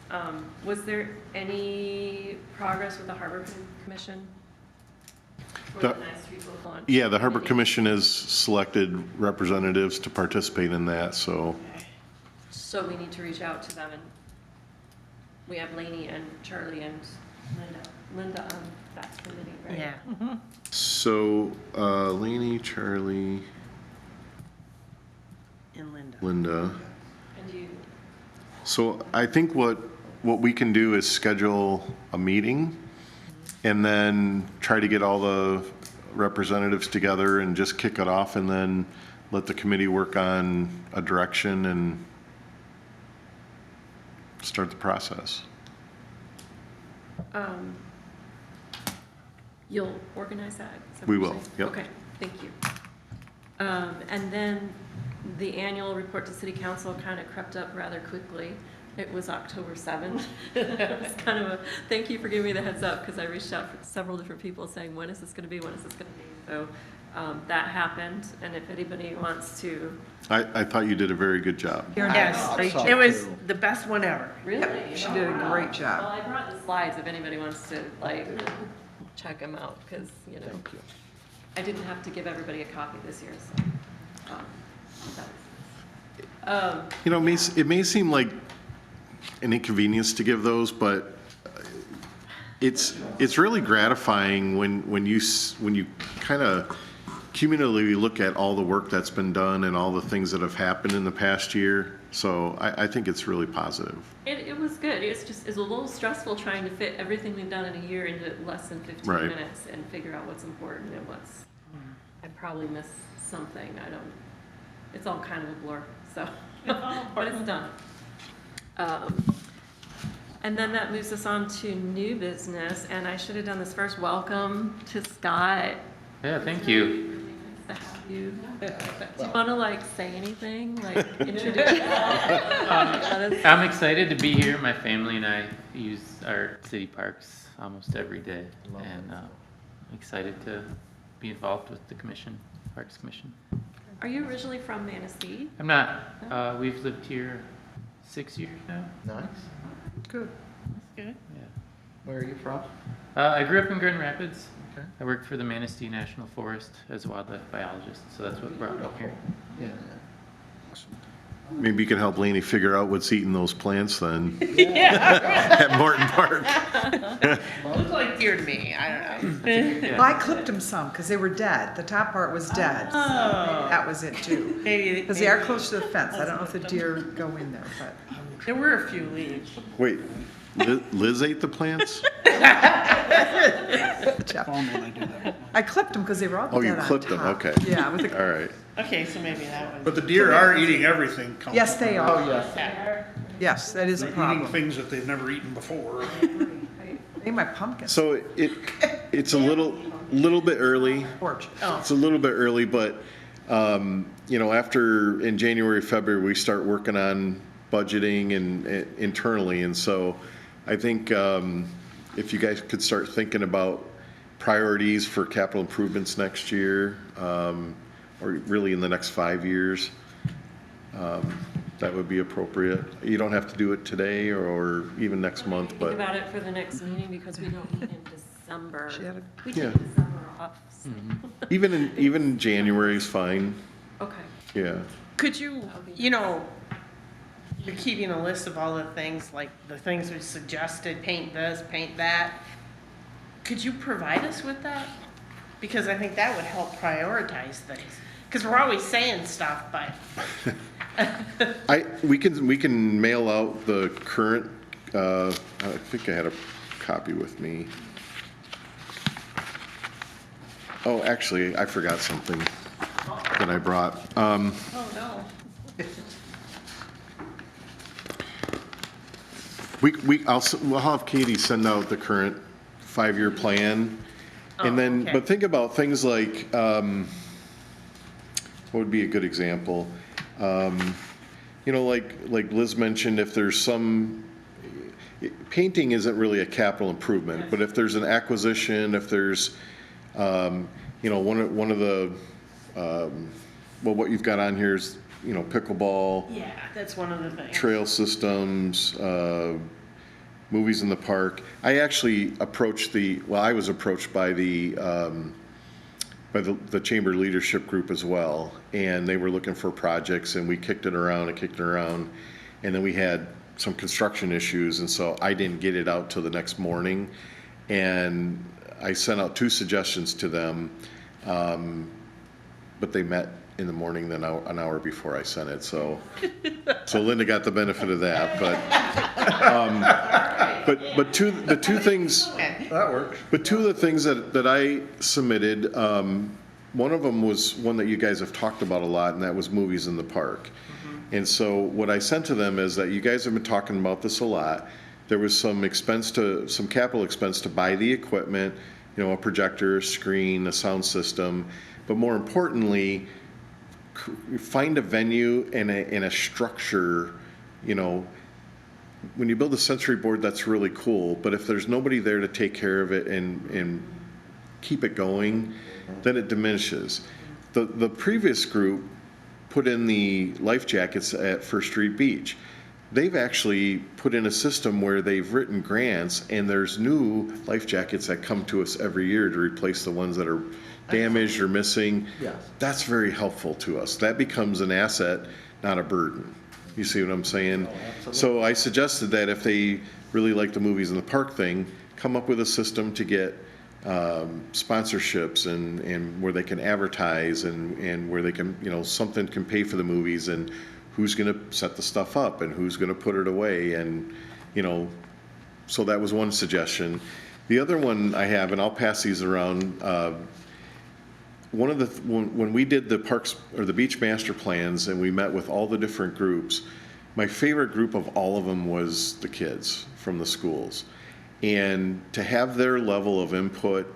Was there any progress with the Harbor Commission? For the Ninth Street Boat Launch Yeah, the Harbor Committee? Commission has selected representatives to participate in that, so, So we need to reach out to them, and we have Lainey and Charlie and Linda on that committee, right? Yeah. so, Laney, Charlie, And Linda. Linda. And you, So I think what we can do is schedule a meeting and then try to get all the representatives together and just kick it off and then let the committee work on a direction and start the process. you'll organize that? Is that what We you're will, saying? yep. Okay, thank you. And then the annual report to city council kind of crept up rather quickly. It was October 7th. It was kind of a, thank you for giving me the heads up, because I reached out to several different people saying, when is this going to be, when is this going to be? So that happened, and if anybody wants to. I thought you did a very good job. Yes, I saw it was too. the best one ever. Really? She did a great Well, job. I brought the slides if anybody wants to, like, check them out, because, you know, Thank you. I didn't have to give everybody a copy this year, so. That was, You know, it may seem like an inconvenience to give those, but it's really gratifying when you kind of cumulatively look at all the work that's been done and all the things that have happened in the past year. So I think it's really positive. it was good. It's a little stressful trying to fit everything we've done in a year into less than 15 Right. minutes and figure out what's important and what's, I probably missed something. It's all kind of a blur, so, but it's done. And then that moves us on to new business, and I should have done this first. Welcome to Scott. Yeah, thank you. Really nice to have you. Do you want to like say anything, like introduce yourself? I'm excited to be here. My family and I use our city parks almost every day, and I'm excited to be involved with the commission, Parks Commission. Are you originally from Manistee? I'm not. We've lived here 6 years now. Nice. Good. Yeah. Where are you from? I grew up in Grand Rapids. Okay. I worked for the Manistee National Forest as a wildlife biologist, so that's what brought me here. Yeah. Maybe you can help Laney figure out what's eating those plants then Yeah. at Morton Park. Looked like deer to me, I don't know. Well, I clipped them some because they were dead. The top part was dead. So maybe that was it too. Maybe. Because they are close to the fence. I don't know if the deer go in there, but. There were a few leaves. Wait, Liz ate the plants? Jeff. Phone when I do that. I clipped them because they were all Oh, you dead on clipped them, top. okay. Yeah, with the, All right. Okay, so maybe that was. But the deer are eating everything. Council. yes, they are. yes. Yeah. Yes, that is a They're eating problem. things that they've never eaten before. Maybe my pumpkin So it's a little bit early. porch. It's a little bit early, but, you know, after, in January, February, we start working on budgeting and internally. And so I think if you guys could start thinking about priorities for capital improvements next year, or really in the next 5 years, that would be appropriate. You don't have to do it today or even next month, Think but about it for the next meeting, because we don't meet in December. She had a- We Yeah. take December off. So. even January is fine. Okay. Yeah. Could you, you're keeping a list of all the things, like the things we suggested, paint this, paint that. Could you provide us with that? Because I think that would help prioritize things. Because we're always saying stuff, but. We can mail out the current, I think I had a copy with me. Oh, actually, I forgot something that I brought. Oh, no. We'll have Katie send out the current 5-year plan. And then, okay. but think about things like, what would be a good example? You know, like Liz mentioned, if there's some painting isn't really a capital improvement, but if there's an acquisition, if there's, you know, one of the, well, what you've got on here is, you know, pickleball, Yeah, that's one of the things. trail systems, movies in the park. I actually approached I was approached by the chamber leadership group as well, and they were looking for projects, and we kicked it around, and then we had some construction issues, and so I didn't get it out till the next morning, and I sent out 2 suggestions to them, but they met in the morning then an hour before I sent it, so Linda got the benefit of that, but the two things. That works. But 2 of the things that I submitted, one of them was one that you guys have talked about a lot, and that was movies in the park. And so what I sent to them is that you guys have been talking about this a lot. There was some capital expense to buy the equipment, you know, a projector, a screen, a sound system, but more importantly, find a venue and a structure, you know. When you build a sensory board, that's really cool, but if there's nobody there to take care of it and keep it going, then it diminishes. The previous group put in the life jackets at First Street Beach. They've actually put in a system where they've written grants, and there's new life jackets that come to us every year to replace the ones that are damaged or missing. Yes. That's very helpful to us. That becomes an asset, not a burden. You see what I'm saying? Oh, absolutely. So I suggested that if they really like the movies in the park thing, come up with a system to get sponsorships and where they can advertise and where they can, you know, something can pay for the movies, and who's going to set the stuff up and who's going to put it away, and, you know, so that was one suggestion. The other one I have, and I'll pass these around, when we did the parks or the beach master plans and we met with all the different groups, my favorite group of all of them was the kids from the schools. And to have their level of input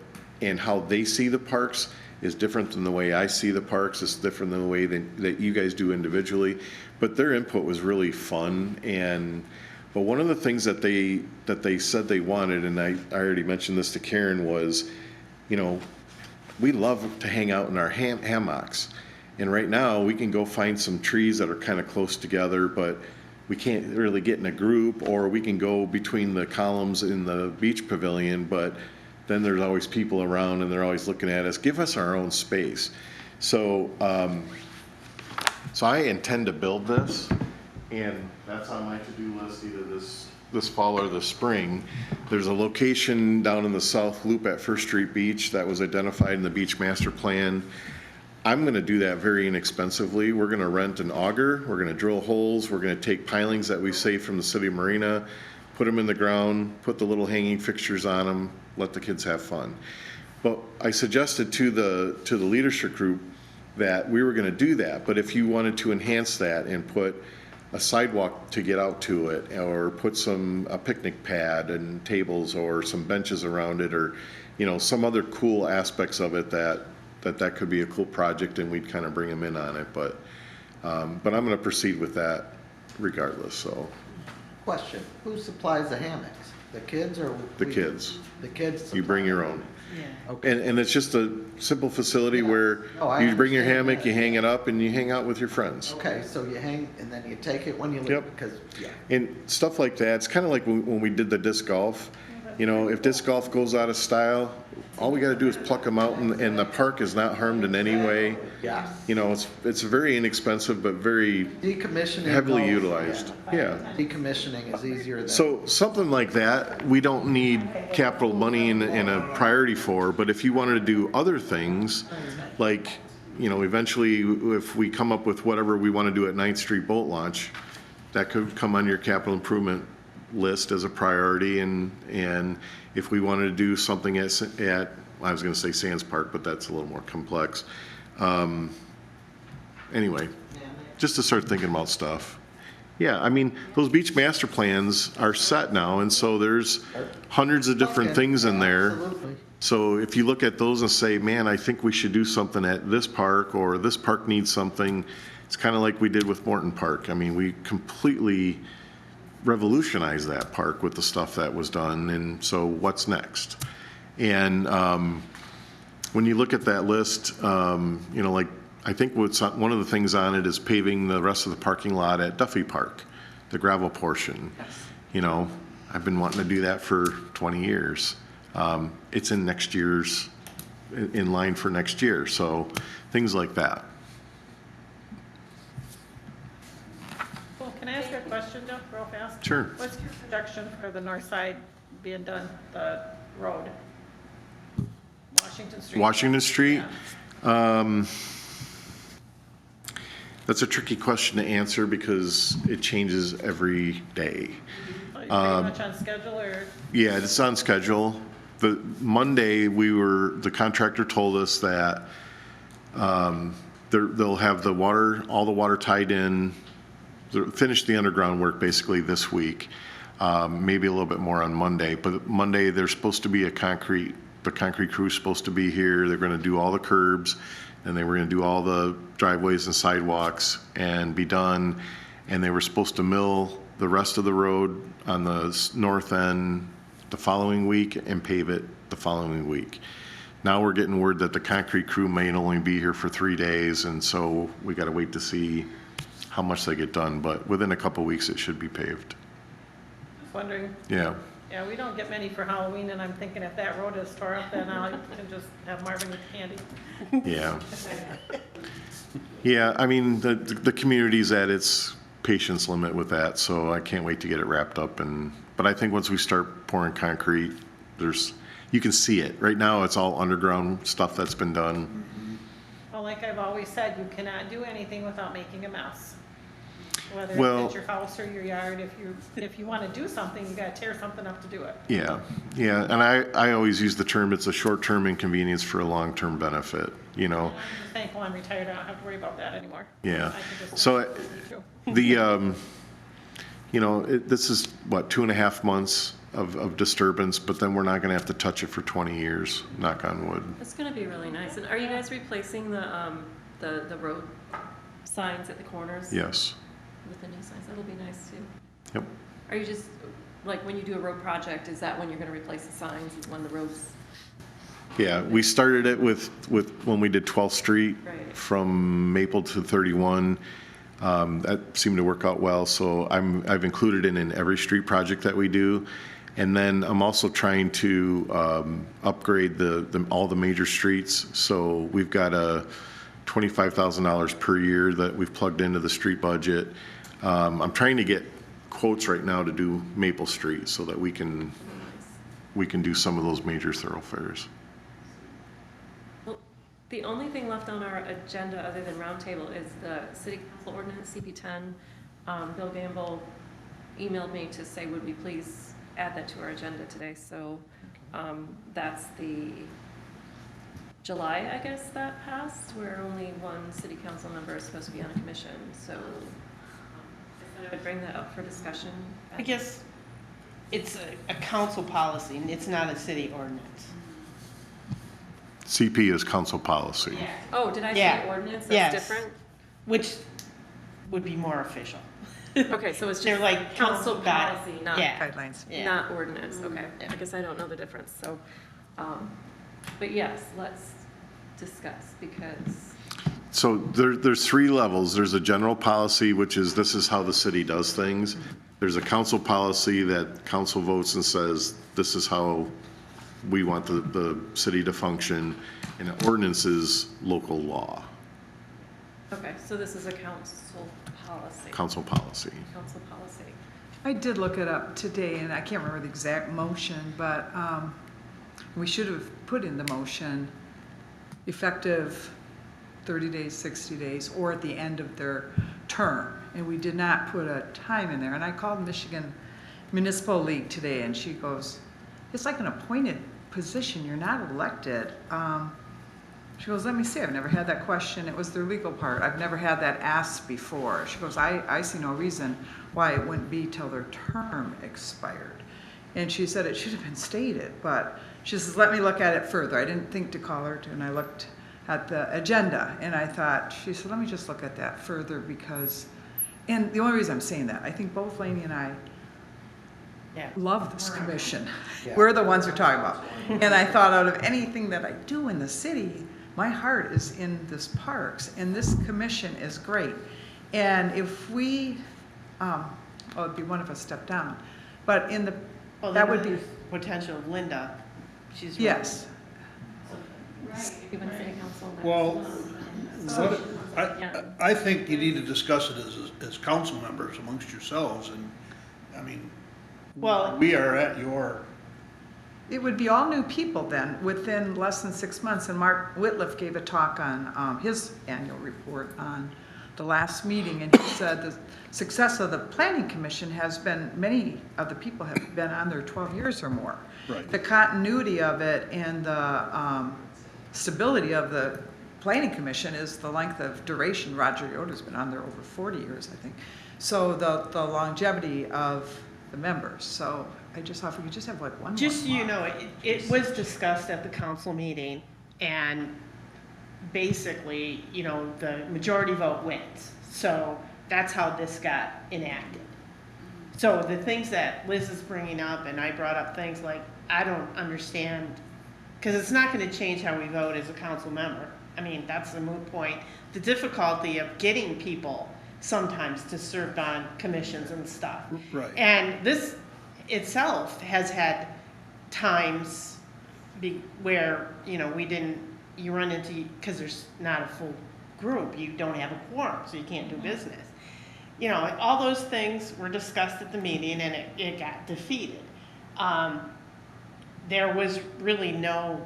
and how they see the parks is different than the way I see the parks. It's different than the way that you guys do individually. But their input was really fun. But one of the things that they said they wanted, and I already mentioned this to Karen, was, you know, we love to hang out in our hammocks. And right now we can go find some trees that are kind of close together, but we can't really get in a group, or we can go between the columns in the beach pavilion, but then there's always people around and they're always looking at us. Give us our own space. So I intend to build this, and that's on my to-do list either this fall or the spring. There's a location down in the South Loop at First Street Beach that was identified in the beach master plan. I'm going to do that very inexpensively. We're going to rent an auger, we're going to drill holes, we're going to take pilings that we saved from the city marina, put them in the ground, put the little hanging fixtures on them, let the kids have fun. But I suggested to the leadership group that we were going to do that, but if you wanted to enhance that and put a sidewalk to get out to it, or put a picnic pad and tables or some benches around it, or, you know, some other cool aspects of it that could be a cool project, and we'd kind of bring them in on it. But I'm going to proceed with that regardless. So Question, who supplies the hammocks? The kids or? the we? kids, The kids. you bring supply your them. own. Yeah. Okay. And it's just a simple facility Yeah. where No, I you bring your understand hammock, that. you hang it up, and you hang out with your friends. Okay, so you hang, and then you take it when you leave, Yep. because, yeah. And stuff like that, it's kind of like when we did the disc golf. You know, if disc golf goes out of style, all we got to do is pluck them out, and the park is not harmed in any way. Yeah. You know, it's very inexpensive, but very Decommissioning. heavily goes- utilized. Yeah. Decommissioning is easier than. So something like that, we don't need capital money in a priority for, but if you wanted to do other things, like, you know, eventually if we come up with whatever we want to do at 9th Street Boat Launch, that could come on your capital improvement list as a priority, and if we wanted to do something at I was going to say Sands Park, but that's a little more complex. Anyway, just to start thinking about stuff. Yeah, I mean, those beach master plans are set now, and so there's hundreds of different Okay, things in there. Absolutely. So if you look at those and say, man, I think we should do something at this park, or this park needs something, it's kind of like we did with Morton Park. I mean, we completely revolutionized that park with the stuff that was done, and so what's next? And when you look at that list, you know, like, I think one of the things on it is paving the rest of the parking lot at Duffy Park, the gravel portion. You know, I've been wanting to do that for 20 years. It's in next year's, in line for next year, so things like that. Well, can I ask you a question, Joe, real fast? Sure. What's your projection for the north side being done, the road? Washington Street? Washington Street? Yeah. That's a tricky question to answer because it changes every day. Are you pretty much on schedule, or? Yeah, it's on schedule. The Monday, the contractor told us that they'll have the water, all the water tied in, finish the underground work basically this week, maybe a little bit more on Monday. But Monday, there's supposed to be the concrete crew's supposed to be here. They're going to do all the curbs, and they were going to do all the driveways and sidewalks and be done. And they were supposed to mill the rest of the road on the north end the following week and pave it the following week. Now we're getting word that the concrete crew may only be here for 3 days, and so we got to wait to see how much they get done. But within a couple weeks, it should be paved. Just wondering. Yeah. Yeah, we don't get many for Halloween, and I'm thinking if that road is tore up, then I can just have Marvin eat candy. Yeah. Yeah, I mean, the community's at its patience limit with that, so I can't wait to get it wrapped up. But I think once we start pouring concrete, you can see it. Right now, it's all underground stuff that's been done. Well, like I've always said, you cannot do anything without making a mess. Whether Well- it's at your house or your yard, if you want to do something, you got to tear something up to do it. Yeah, yeah, and I always use the term, it's a short-term inconvenience for a long-term benefit, you know? I'm just thankful I'm retired, I don't have to worry about that anymore. Yeah. I can just- So Me too. you know, this is, what, 2.5 months of disturbance, but then we're not gonna have to touch it for 20 years, knock on wood. It's gonna be really nice. And are you guys replacing the road signs at the corners? Yes, With the new signs? That'll be nice too. yep. Are you just, like, when you do a road project, is that when you're gonna replace the signs, is when the roads? Yeah, we started it with when we did 12th Street Right. from Maple to 31. That seemed to work out well, so I've included it in every street project that we do. And then I'm also trying to upgrade all the major streets. So we've got a $25,000 per year that we've plugged into the street budget. I'm trying to get quotes right now to do Maple Street so that we can do some of those major thoroughfares. Well, the only thing left on our agenda other than roundtable is the city council ordinance, CP10. Bill Gamble emailed me to say, would we please add that to our agenda today? So that's the July, I guess, that passed, where only one city council member is supposed to be on a commission. So I would bring that up for discussion. I guess it's a council policy, and it's not a city ordinance. CP is council policy. Oh, did I say Yeah. ordinance? Yes. That's different? Which would be more official. Okay, so it's They're just like council got it. policy, not, Yeah. Guidelines. Yeah. not ordinance, okay. Yeah. I guess I don't know the difference, so, but yes, let's discuss, because, So there's 3 levels. There's a general policy, which is this is how the city does things. There's a council policy that council votes and says, this is how we want the city to function. And an ordinance is local law, okay, so this is a council policy. council policy. Council policy. I did look it up today, and I can't remember the exact motion, but we should have put in the motion effective 30 days, 60 days, or at the end of their term. And we did not put a time in there. And I called Michigan Municipal League today, and she goes, it's like an appointed position. You're not elected. She goes, let me see. I've never had that question. It was their legal part. I've never had that asked before. She goes, I see no reason why it wouldn't be till their term expired. And she said it should have been stated, but she says, let me look at it further. I didn't think to call her, and I looked at the agenda, and I thought, she said, let me just look at that further because, and the only reason I'm saying that, I think both Lainey and I Yeah. love this commission. Yeah. We're the ones we're talking about. And I thought out of anything that I do in the city, my heart is in this parks, and this commission is great. And if we, it'd be one of us step down, but in the, Well, that then would be, there's potential of Linda. She's. yes. Even city council. Well, what, Yeah. I think you need to discuss it as council members amongst yourselves, and, I mean, Well, we are at your, It would be all new people then, within less than 6 months. And Mark Whitliff gave a talk on his annual report on the last meeting, and he said the success of the planning commission has been, many of the people have been on there 12 years or more. Right. The continuity of it and the stability of the planning commission is the length of duration. Roger Yoder's been on there over 40 years, I think. So the longevity of the members. So I just thought if we could just have like one just so more. you know, it was discussed at the council meeting, and basically, you know, the majority vote wins. So that's how this got enacted. So the things that Liz is bringing up, and I brought up things like, I don't understand, because it's not going to change how we vote as a council member. I mean, that's the moot point. The difficulty of getting people sometimes to serve on commissions and stuff. right. And this itself has had times where, you know, you run into, because there's not a full group, you don't have a quorum, so you can't do business. You know, all those things were discussed at the meeting, and it got defeated. There was really nothing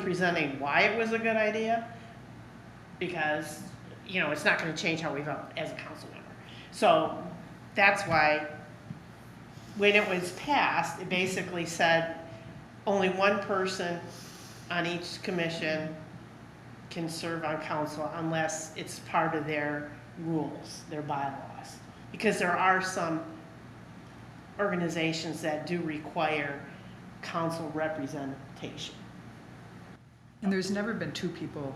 presenting why it was a good idea, because, you know, it's not gonna change how we vote as a council member. So that's why, when it was passed, it basically said only one person on each commission can serve on council unless it's part of their rules, their bylaws. Because there are some organizations that do require council representation. And there's never been two people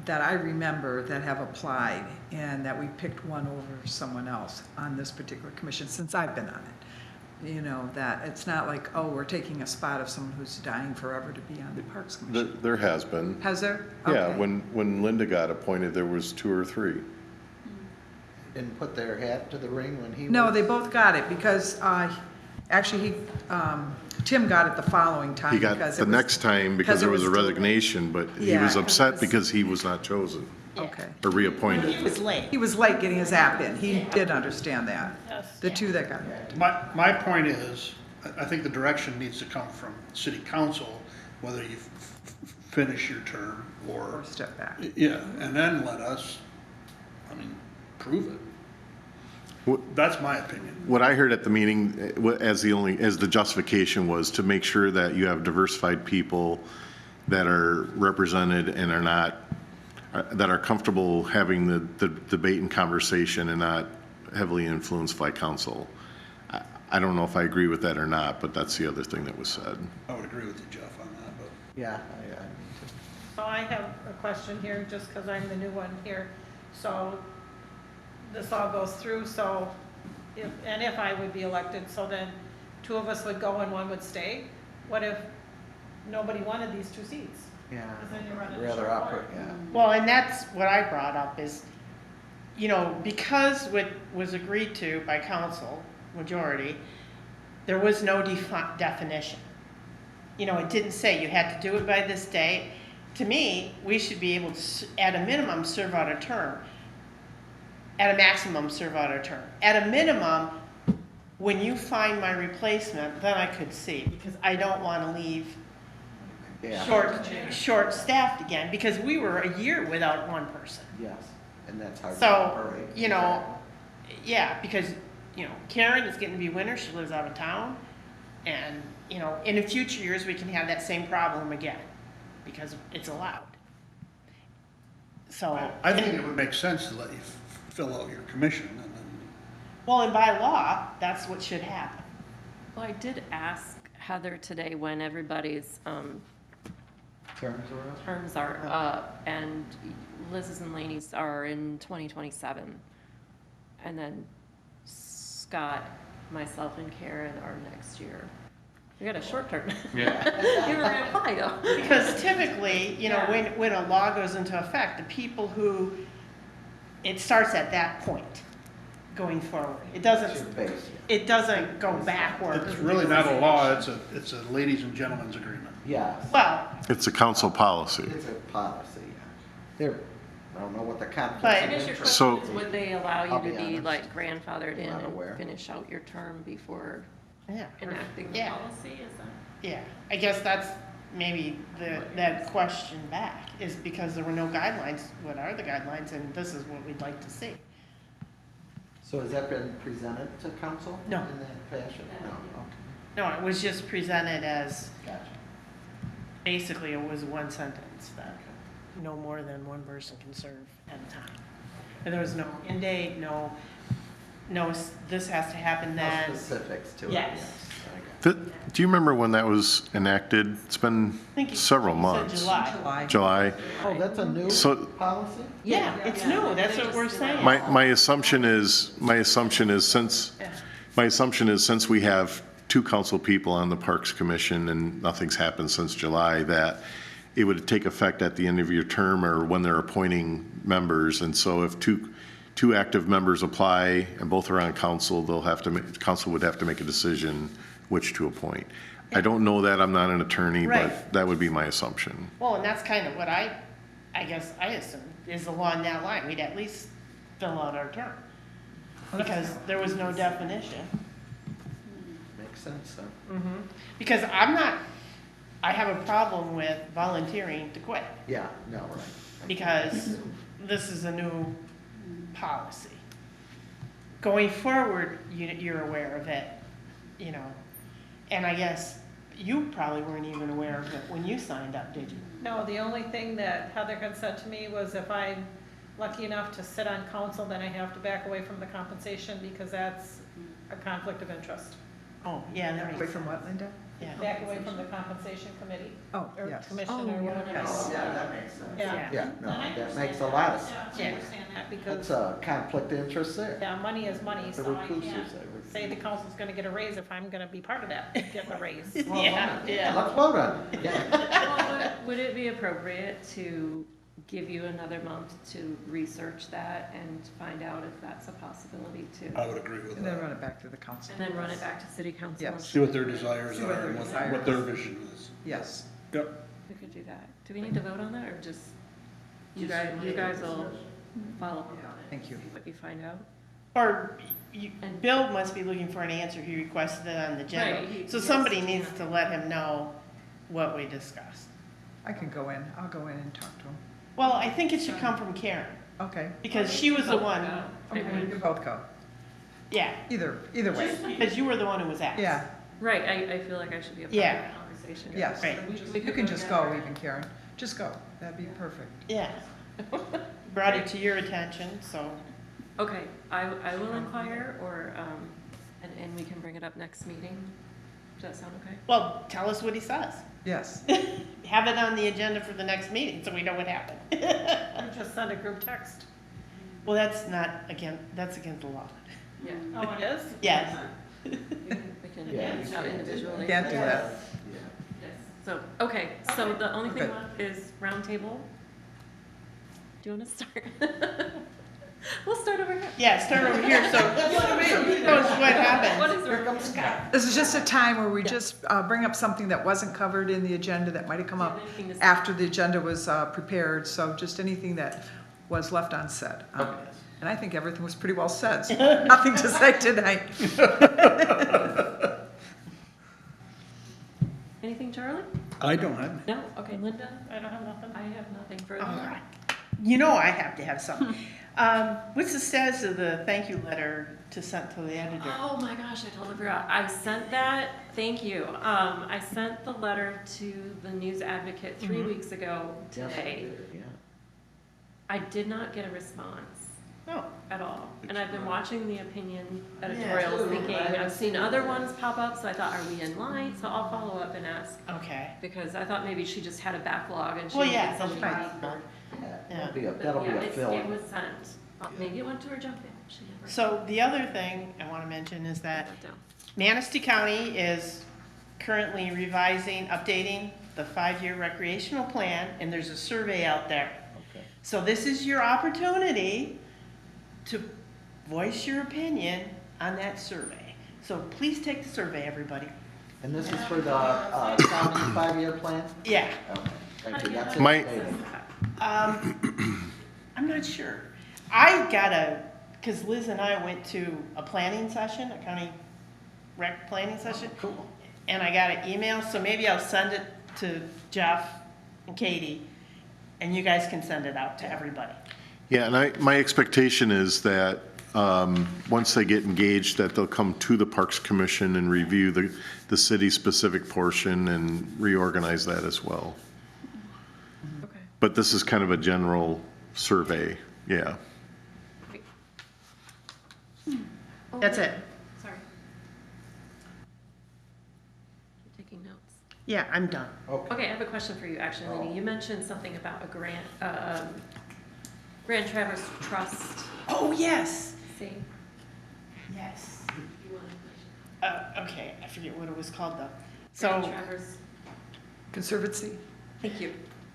that I remember that have applied and that we picked one over someone else on this particular commission since I've been on it. You know, that it's not like, oh, we're taking a spot of someone who's dying forever to be on the Parks Commission. There has been. Has there? Yeah, Okay. when Linda got appointed, there was 2 or 3. Didn't put their hat to the ring when he was. No, they both got it because, actually, Tim got it the following time. He got because the it was- next time because there it was a delayed. resignation, but he Yeah, was 'cause it upset was- because he was not chosen Okay. or reappointed. It was late. He was late getting his app in. He did understand that. Yes. The two that got it. My point is, I think the direction needs to come from city council, whether you finish your term Or or, step back. yeah, and then let us, I mean, prove it. What- That's my opinion. What I heard at the meeting as the justification was to make sure that you have diversified people that are represented and are not, that are comfortable having the debate and conversation and not heavily influenced by council. I don't know if I agree with that or not, but that's the other thing that was said. I would agree with you, Jeff, on that, but. Yeah, So I have a question here, just because I'm the new one here. So this all goes through, so if I would be elected, so then two of us would go and one would stay? What if nobody wanted these two seats? yeah. Because then you're running a Rather short operate, board. yeah. Well, and that's what I brought up is, you know, because what was agreed to by council, majority, there was no definition. You know, it didn't say you had to do it by this date. To me, we should be able to, at a minimum, serve out a term. At a maximum, serve out a term. At a minimum, when you find my replacement, then I could see, because I don't want to leave Yeah. short-staffed again, because we were a year without one person. Yes, and that's hard to So, operate. you know, yeah, because, you know, Karen is getting to be winter, she lives out of town. And, you know, in the future years, we can have that same problem again, because it's allowed. So. I think it would make sense to let you fill out your commission and then, Well, and by law, that's what should happen. Well, I did ask Heather today when everybody's Terms are up? terms are up, and Liz's and Laney's are in 2027. And then Scott myself and Karen are next year. We got a short term. Yeah. You were gonna apply though. Because typically, you know, Yeah. when a law goes into effect, the people who, it starts at that point going forward. It doesn't, Base. it doesn't go backward. It's really not a law, it's a ladies and gentlemen's agreement. Yeah, Well, It's a council policy. it's a policy, yeah. There, I don't know what the conflict But- I of guess your interest. So- question is, would they allow I'll you be to be honest. like grandfathered in Not aware. and finish out your term before yeah. enacting the Yeah. policy, is that? Yeah, I guess that's maybe that question back, is because there were no guidelines. What are the guidelines, and this is what we'd like to see. So has that been presented to council? No. In that fashion? No, okay, No, it was just presented as, gotcha. basically, it was one sentence, that no more than one person can serve at a time. And there was no end date, no, this has to happen No then. specifics to it, Yes. yes. I got it. Do you remember when that was enacted? It's been I think you several said months. July. July. Oh, that's a new So- policy? Yeah, it's new, that's what we're saying. My assumption is since we have two council people on the Parks Commission and nothing's happened since July, that it would take effect at the end of your term or when they're appointing members. And so if two active members apply and both are on council, council would have to make a decision which to appoint. I don't know that, I'm not an attorney, Right. but that would be my assumption. Well, and that's kind of what I guess I assumed, is along that line, we'd at least fill out our term. Because there was no definition. Makes sense, huh? Because I have a problem with volunteering to quit, Yeah, no, right. because this is a new policy. Going forward, you're aware of it, you know, and I guess you probably weren't even aware of it when you signed up, did you? No, the only thing that Heather had said to me was if I'm lucky enough to sit on council, then I have to back away from the compensation because that's a conflict of interest. Oh, yeah, that Away makes, from what, Linda? yeah. Back away from the compensation committee Oh, or yes. commission or whatever. yes. Yeah, that makes sense. Yeah. Yeah, no, And I that makes a lot of sense. Yeah, I understand that because, That's a conflict of interest there. yeah, money is money, The so I recluses, can't everything. say the council's gonna get a raise if I'm gonna be part of that, getting a raise. Yeah. Let's vote on it, yeah. Well, would it be appropriate to give you another month to research that and find out if that's a possibility too? I would agree with And then that. run it back to the council. And then run it back to city council? Yes. See what their desires See what are their and desires. what their vision is. Yes. Yep. We could do that. Do we need to vote on that or just, you guys will follow up on it? Thank you. See what you find out? Or Bill must be looking for an answer, he requested it on the agenda. Right, So yes. somebody needs to let him know what we discussed. I can go in, I'll go in and talk to him. Well, I think it should come from Karen, Okay. because she was the one, Okay, we can both go. yeah, Either way. because you were the one who was asked. Yeah, Right, I feel like I should be a part of Yeah. the conversation. yes. Right. We You could can go just go together. even, Karen. Just go. That'd be perfect. Yeah. Brought it to your attention, so, Okay, I will inquire or, and we can bring it up next meeting. Does that sound okay? well, tell us what he says. Yes. Have it on the agenda for the next meeting, so we know what happened. Or just send a group text. Well, that's against the law. Yeah. Oh, it is? Yes. We can Yeah. reach out individually. Can't do that. Yes. So, okay, so the only thing Okay. left is roundtable. Do you want to start? We'll start over here. Yeah, start over here, so who knows what happened. What is the? This is just a time where we just bring up something that wasn't covered in the agenda that might have come up Anything to say? after the agenda was prepared, so just anything that was left unsaid. And I think everything was pretty well said, so nothing to say tonight. Anything, Charlie? I don't have. No? Okay, Linda? I don't have nothing. I have nothing further. All right. You know I have to have something. What's the status of the thank you letter sent to the editor? Oh my gosh, I totally forgot. I sent that, thank you. I sent the letter to the News Advocate 3 weeks ago today. Yeah. I did not get a response Oh, at all. And I've been watching the opinion editorials thinking, I've seen other ones pop up, so I thought, are we in line? So I'll follow up and ask, okay. because I thought maybe she just had a backlog and she Well, needed yeah, that's somebody. right. That'll be a But yeah, filler. it was sent. Maybe it went to her junk mail. She never So the other thing I want to mention is that wrote that down. Manistee County is currently revising, updating the 5-year recreational plan, and there's a survey out there. Okay. So this is your opportunity to voice your opinion on that survey. So please take the survey, everybody. And this is for the county 5-year plan? Yeah, Okay, thank you. That's My- it. I'm not sure. I got because Liz and I went to a planning session, a county rec planning session. Cool. And I got an email, so maybe I'll send it to Jeff and Katie, and you guys can send it out to everybody. Yeah, and my expectation is that once they get engaged, that they'll come to the Parks Commission and review the city-specific portion and reorganize that as well. Okay. But this is kind of a general survey, yeah. That's it. Sorry. Taking notes. Yeah, I'm done. Okay, I have a question for you, actually, Lenny. You mentioned something about a grant, Grand Traverse Trust. Oh, yes. See? Yes. Okay, I forget what it was called though. Grand So, Traverse, Conservancy, thank you.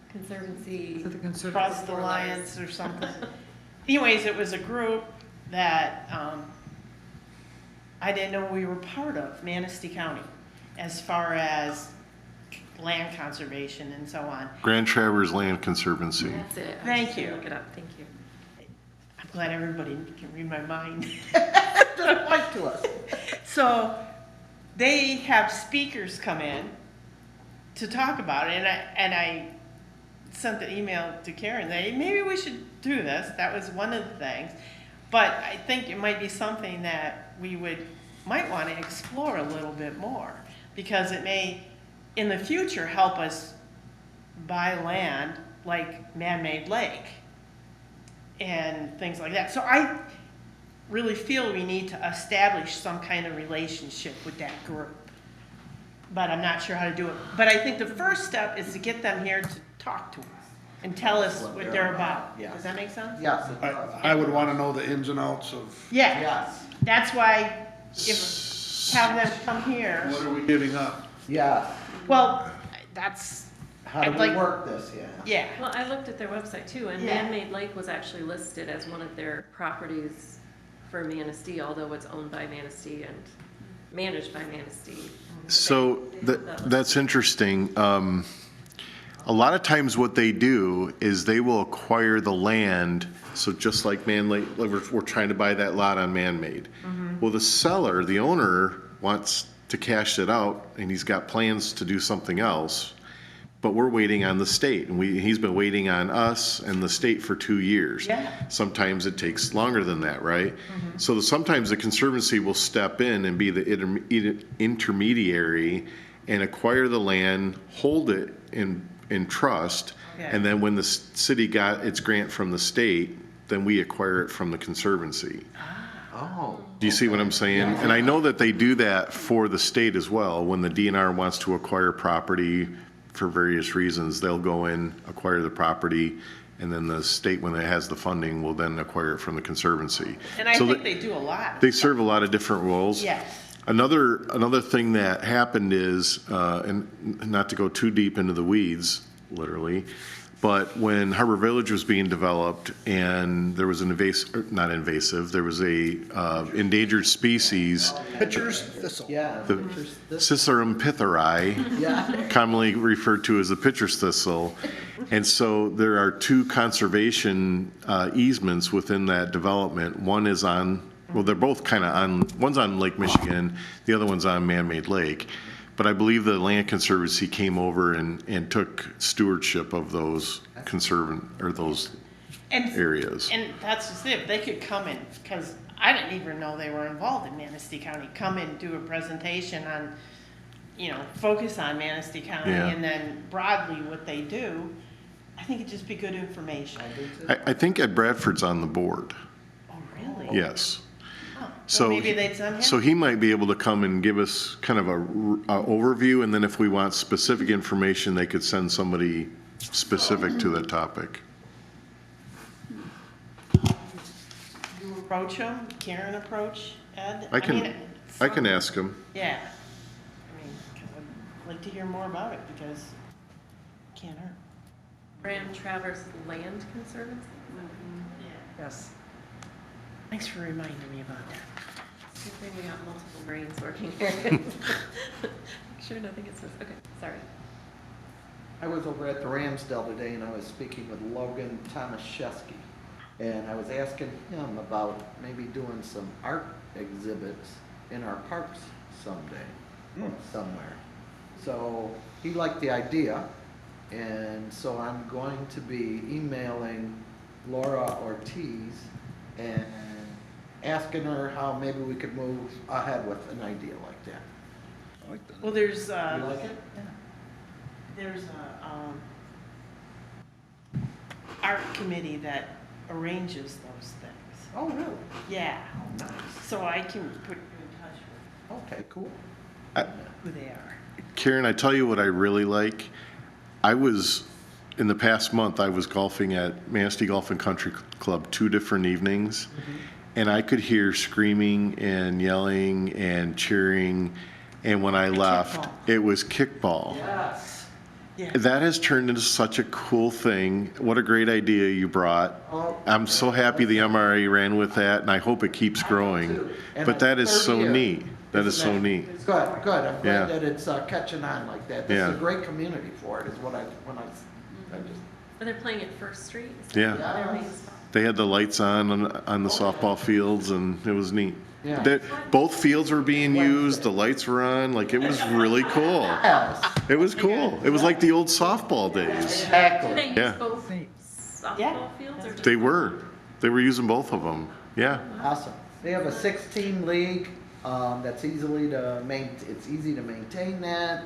Conservancy. is it the Conservancy? Trust Alliance or something. Anyways, it was a group that, I didn't know we were part of, Manistee County, as far as land conservation and so on. Grand Traverse Land Conservancy. That's it. I was Thank just gonna you. Look it up, thank you. I'm glad everybody can read my mind. Just like to us. So they have speakers come in to talk about it, and I sent the email to Karen, maybe we should do this. That was one of the things. But I think it might be something that we might want to explore a little bit more, because it may, in the future, help us buy land like man-made lake and things like that. So I really feel we need to establish some kind of relationship with that group. But I'm not sure how to do it. But I think the first step is to get them here to talk to us and tell us what they're about. Yeah. Does that make sense? Yes, it does. I would wanna know the ins and outs of Yeah, Yes, that's why if, have them come here. what are we giving up? yes. Well, that's, How do I'd we like- work this, yeah? yeah. Well, I looked at their website too, and Yeah. Man-Made Lake was actually listed as one of their properties for Manistee, although it's owned by Manistee and managed by Manistee. So that's interesting. A lot of times what they do is they will acquire the land, so just like we're trying to buy that lot on Man-Made. Well, the seller, the owner, wants to cash it out, and he's got plans to do something else, but we're waiting on the state, and he's been waiting on us and the state for 2 years. Yeah. Sometimes it takes longer than that, right? So sometimes the Conservancy will step in and be the intermediary and acquire the land, hold it in trust, Okay. and then when the city got its grant from the state, then we acquire it from the Conservancy. Oh. Do you see what I'm saying? And I know that they do that for the state as well. When the DNR wants to acquire property for various reasons, they'll go in, acquire the property, and then the state, when it has the funding, will then acquire it from the Conservancy. And I So think that- they do a lot. They serve a lot of different roles. Yes. Another thing that happened is, and not to go too deep into the weeds, literally, but when Harbor Village was being developed and there was an not invasive, there was a endangered species, Pitchers, thistle. Yeah. the This- Cicerum pitheri, Yeah. commonly referred to as the pitcher's thistle. And so there are 2 conservation easements within that development. One is on, well, they're both kind of on, one's on Lake Michigan, the other one's on Man-Made Lake. But I believe the Land Conservancy came over and took stewardship of those those And, areas. and that's just it, they could come in, because I didn't even know they were involved in Manistee County, come in, do a presentation on, focus on Manistee County, Yeah. and then broadly what they do. I think it'd just be good information. I do too. I think Ed Bradford's on the board, Oh, really? yes. Huh. So, Well, maybe they'd send him. so he might be able to come and give us kind of a overview, and then if we want specific information, they could send somebody specific to the topic. approach him? Karen approach Ed? I can, mean, I can some- ask him. Yeah. I mean, 'cause I'd like to hear more about it because it can't hurt. Grand Traverse Land Conservancy? Yes. Thanks for reminding me about that. See if we got multiple brains working here. Sure, nothing gets this, okay, sorry. I was over at the Ramsdale today and I was speaking with Logan Tomaszewski. And I was asking him about maybe doing some art exhibits in our parks someday, somewhere. So he liked the idea, and so I'm going to be emailing Laura Ortiz and asking her how maybe we could move ahead with an idea like that. I like that. Well, there's, You like it? there's a, art committee that arranges those things. Oh, really? Yeah, Nice. so I can put you in touch Okay, cool. with who they are. Karen, I tell you what I really like. In the past month, I was golfing at Manistee Golf and Country Club 2 different evenings, and I could hear screaming and yelling and cheering, and when I left, kickball. it was kickball. Yes. Yeah. That has turned into such a cool thing. What a great idea you brought. Oh, I'm so happy the MRA ran with that, and I hope it keeps growing. too. And But that is it's so 30 years. neat. That is so Isn't that- neat. It's good, good. I'm Yeah. glad that it's catching on like that. This is Yeah. a great community for it, is what I just. And they're playing at First Street? Is Yeah. that their main spot? They had the lights on the softball fields, and it was neat. Yeah. Both fields were being used, the lights were on, like, it was really cool. Yes, It was cool. It was like the old softball days. Do exactly. they Yeah. use both Neat. softball fields or just? They were using both of them, yeah. Awesome. They have a 6-team league, that's it's easy to maintain that.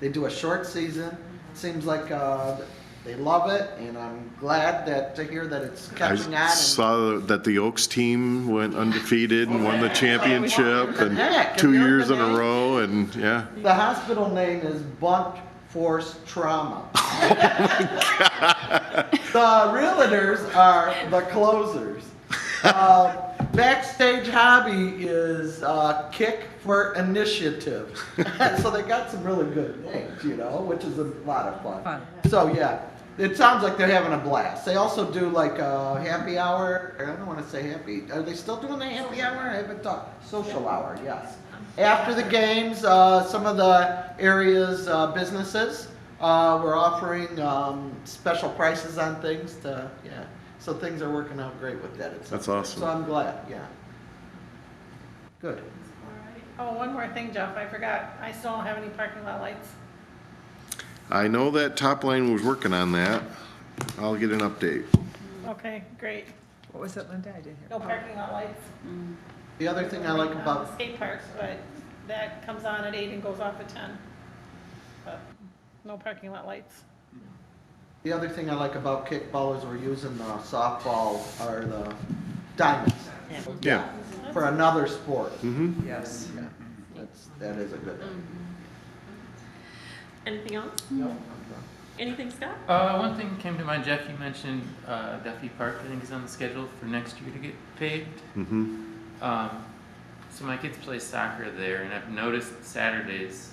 They do a short season. Seems like, they love it, and I'm glad to hear that it's catching on. I and- saw that the Oaks team went undefeated and won the championship, Heck, and have 2 you heard years the in a name? row, and, yeah. The hospital name is Blunt Force Trauma. The realtors are the closers. Backstage hobby is Kick for Initiative. So they got some really good names, which is a lot of fun. Fun. So yeah, it sounds like they're having a blast. They also do like a happy hour. I don't want to say happy. Are they still doing the happy hour? I haven't talked. Social hour, yes. After the games, some of the area's businesses were offering special prices on things so things are working out great with that. That's awesome. So I'm glad, yeah. Good. Oh, one more thing, Jeff, I forgot. I still don't have any parking lot lights. I know that Top Line was working on that. I'll get an update. Okay, great. What was it, Linda? I didn't hear. No parking lot lights. The other thing I like On the about, skate parks, but that comes on at 8 and goes off at 10. But no parking lot lights. kickball is we're using the softball or the diamonds Yeah. for another sport. Mm-hmm. Yes. Yeah, that is a good thing. Anything else? No. Anything, Scott? One thing came to mind, Jeff, you mentioned, Duffy Park, I think is on the schedule for next year to get paved. Mm-hmm. So my kids play soccer there, and I've noticed Saturdays,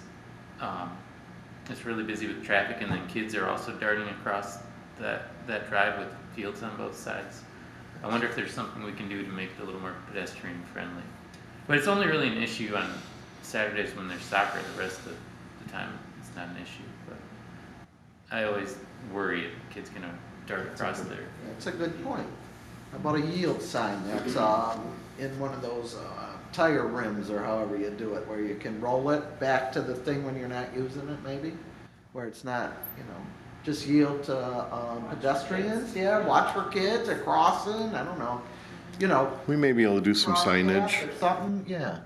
it's really busy with traffic, and then kids are also darting across that drive with fields on both sides. I wonder if there's something we can do to make it a little more pedestrian friendly. But it's only really an issue on Saturdays when there's soccer. The rest of the time, it's not an issue. But I always worry if a kid's gonna dart across there. That's a good point. How about a yield sign that's in one of those tire rims or however you do it, where you can roll it back to the thing when you're not using it maybe? Where it's not, just yield to pedestrians, watch for kids or crossing, I don't know. We may be able to do some signage, Or something, yeah.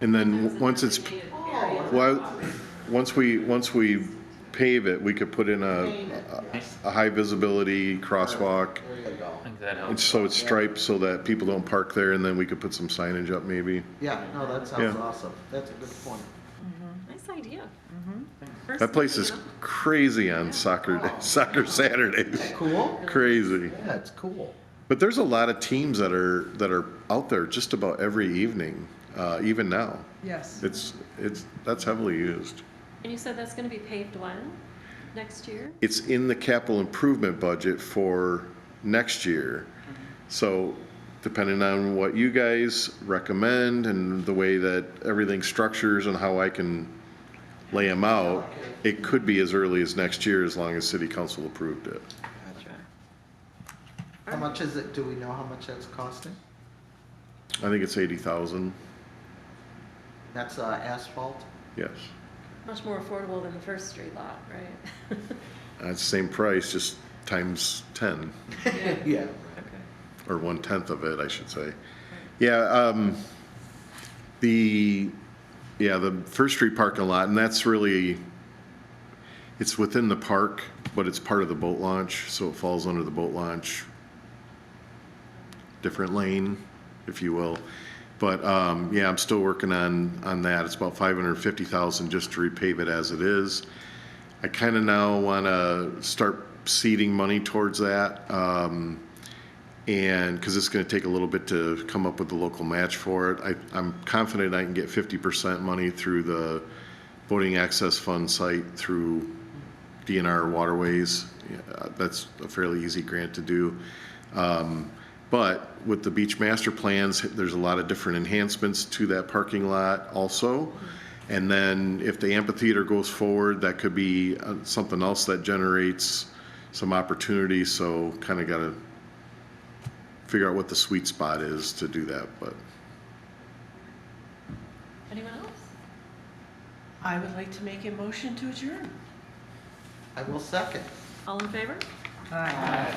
and then once it's, well, once we pave it, we could put in a high visibility crosswalk. There you go. I think that And helps. so it's striped so that people don't park there, and then we could put some signage up maybe. Yeah, no, that sounds Yeah. awesome. That's a good point. Nice idea. That place is crazy on soccer Saturdays. Cool? Crazy. Yeah, it's cool. But there's a lot of teams that are out there just about every evening, even now. Yes. That's heavily used. And you said that's gonna be paved when? Next year? It's in the capital improvement budget for next year. So depending on what you guys recommend and the way that everything structures and how I can lay them out, it could be as early as next year as long as city council approved it. Gotcha. How much is it, do we know how much that's costing? I think it's 80,000, That's asphalt? yes. Much more affordable than the First Street lot, right? That's the same price, just times 10, Yeah. Okay. or 1/10 of it, I should say. Yeah, the First Street parking lot, and that's really, it's within the park, but it's part of the boat launch, so it falls under the boat launch, different lane, if you will. But, yeah, I'm still working on that. It's about 550,000 just to repave it as it is. I kind of now want to start seeding money towards that. And, because it's going to take a little bit to come up with the local match for it. I'm confident I can get 50% money through the Boating Access Fund site through DNR Waterways. Yeah, that's a fairly easy grant to do. But with the beach master plans, there's a lot of different enhancements to that parking lot also. And then if the amphitheater goes forward, that could be something else that generates some opportunity. So kind of got to figure out what the sweet spot is to do that, but. Anyone else? I would like to make a motion to adjourn. I will second. All in favor? Aye.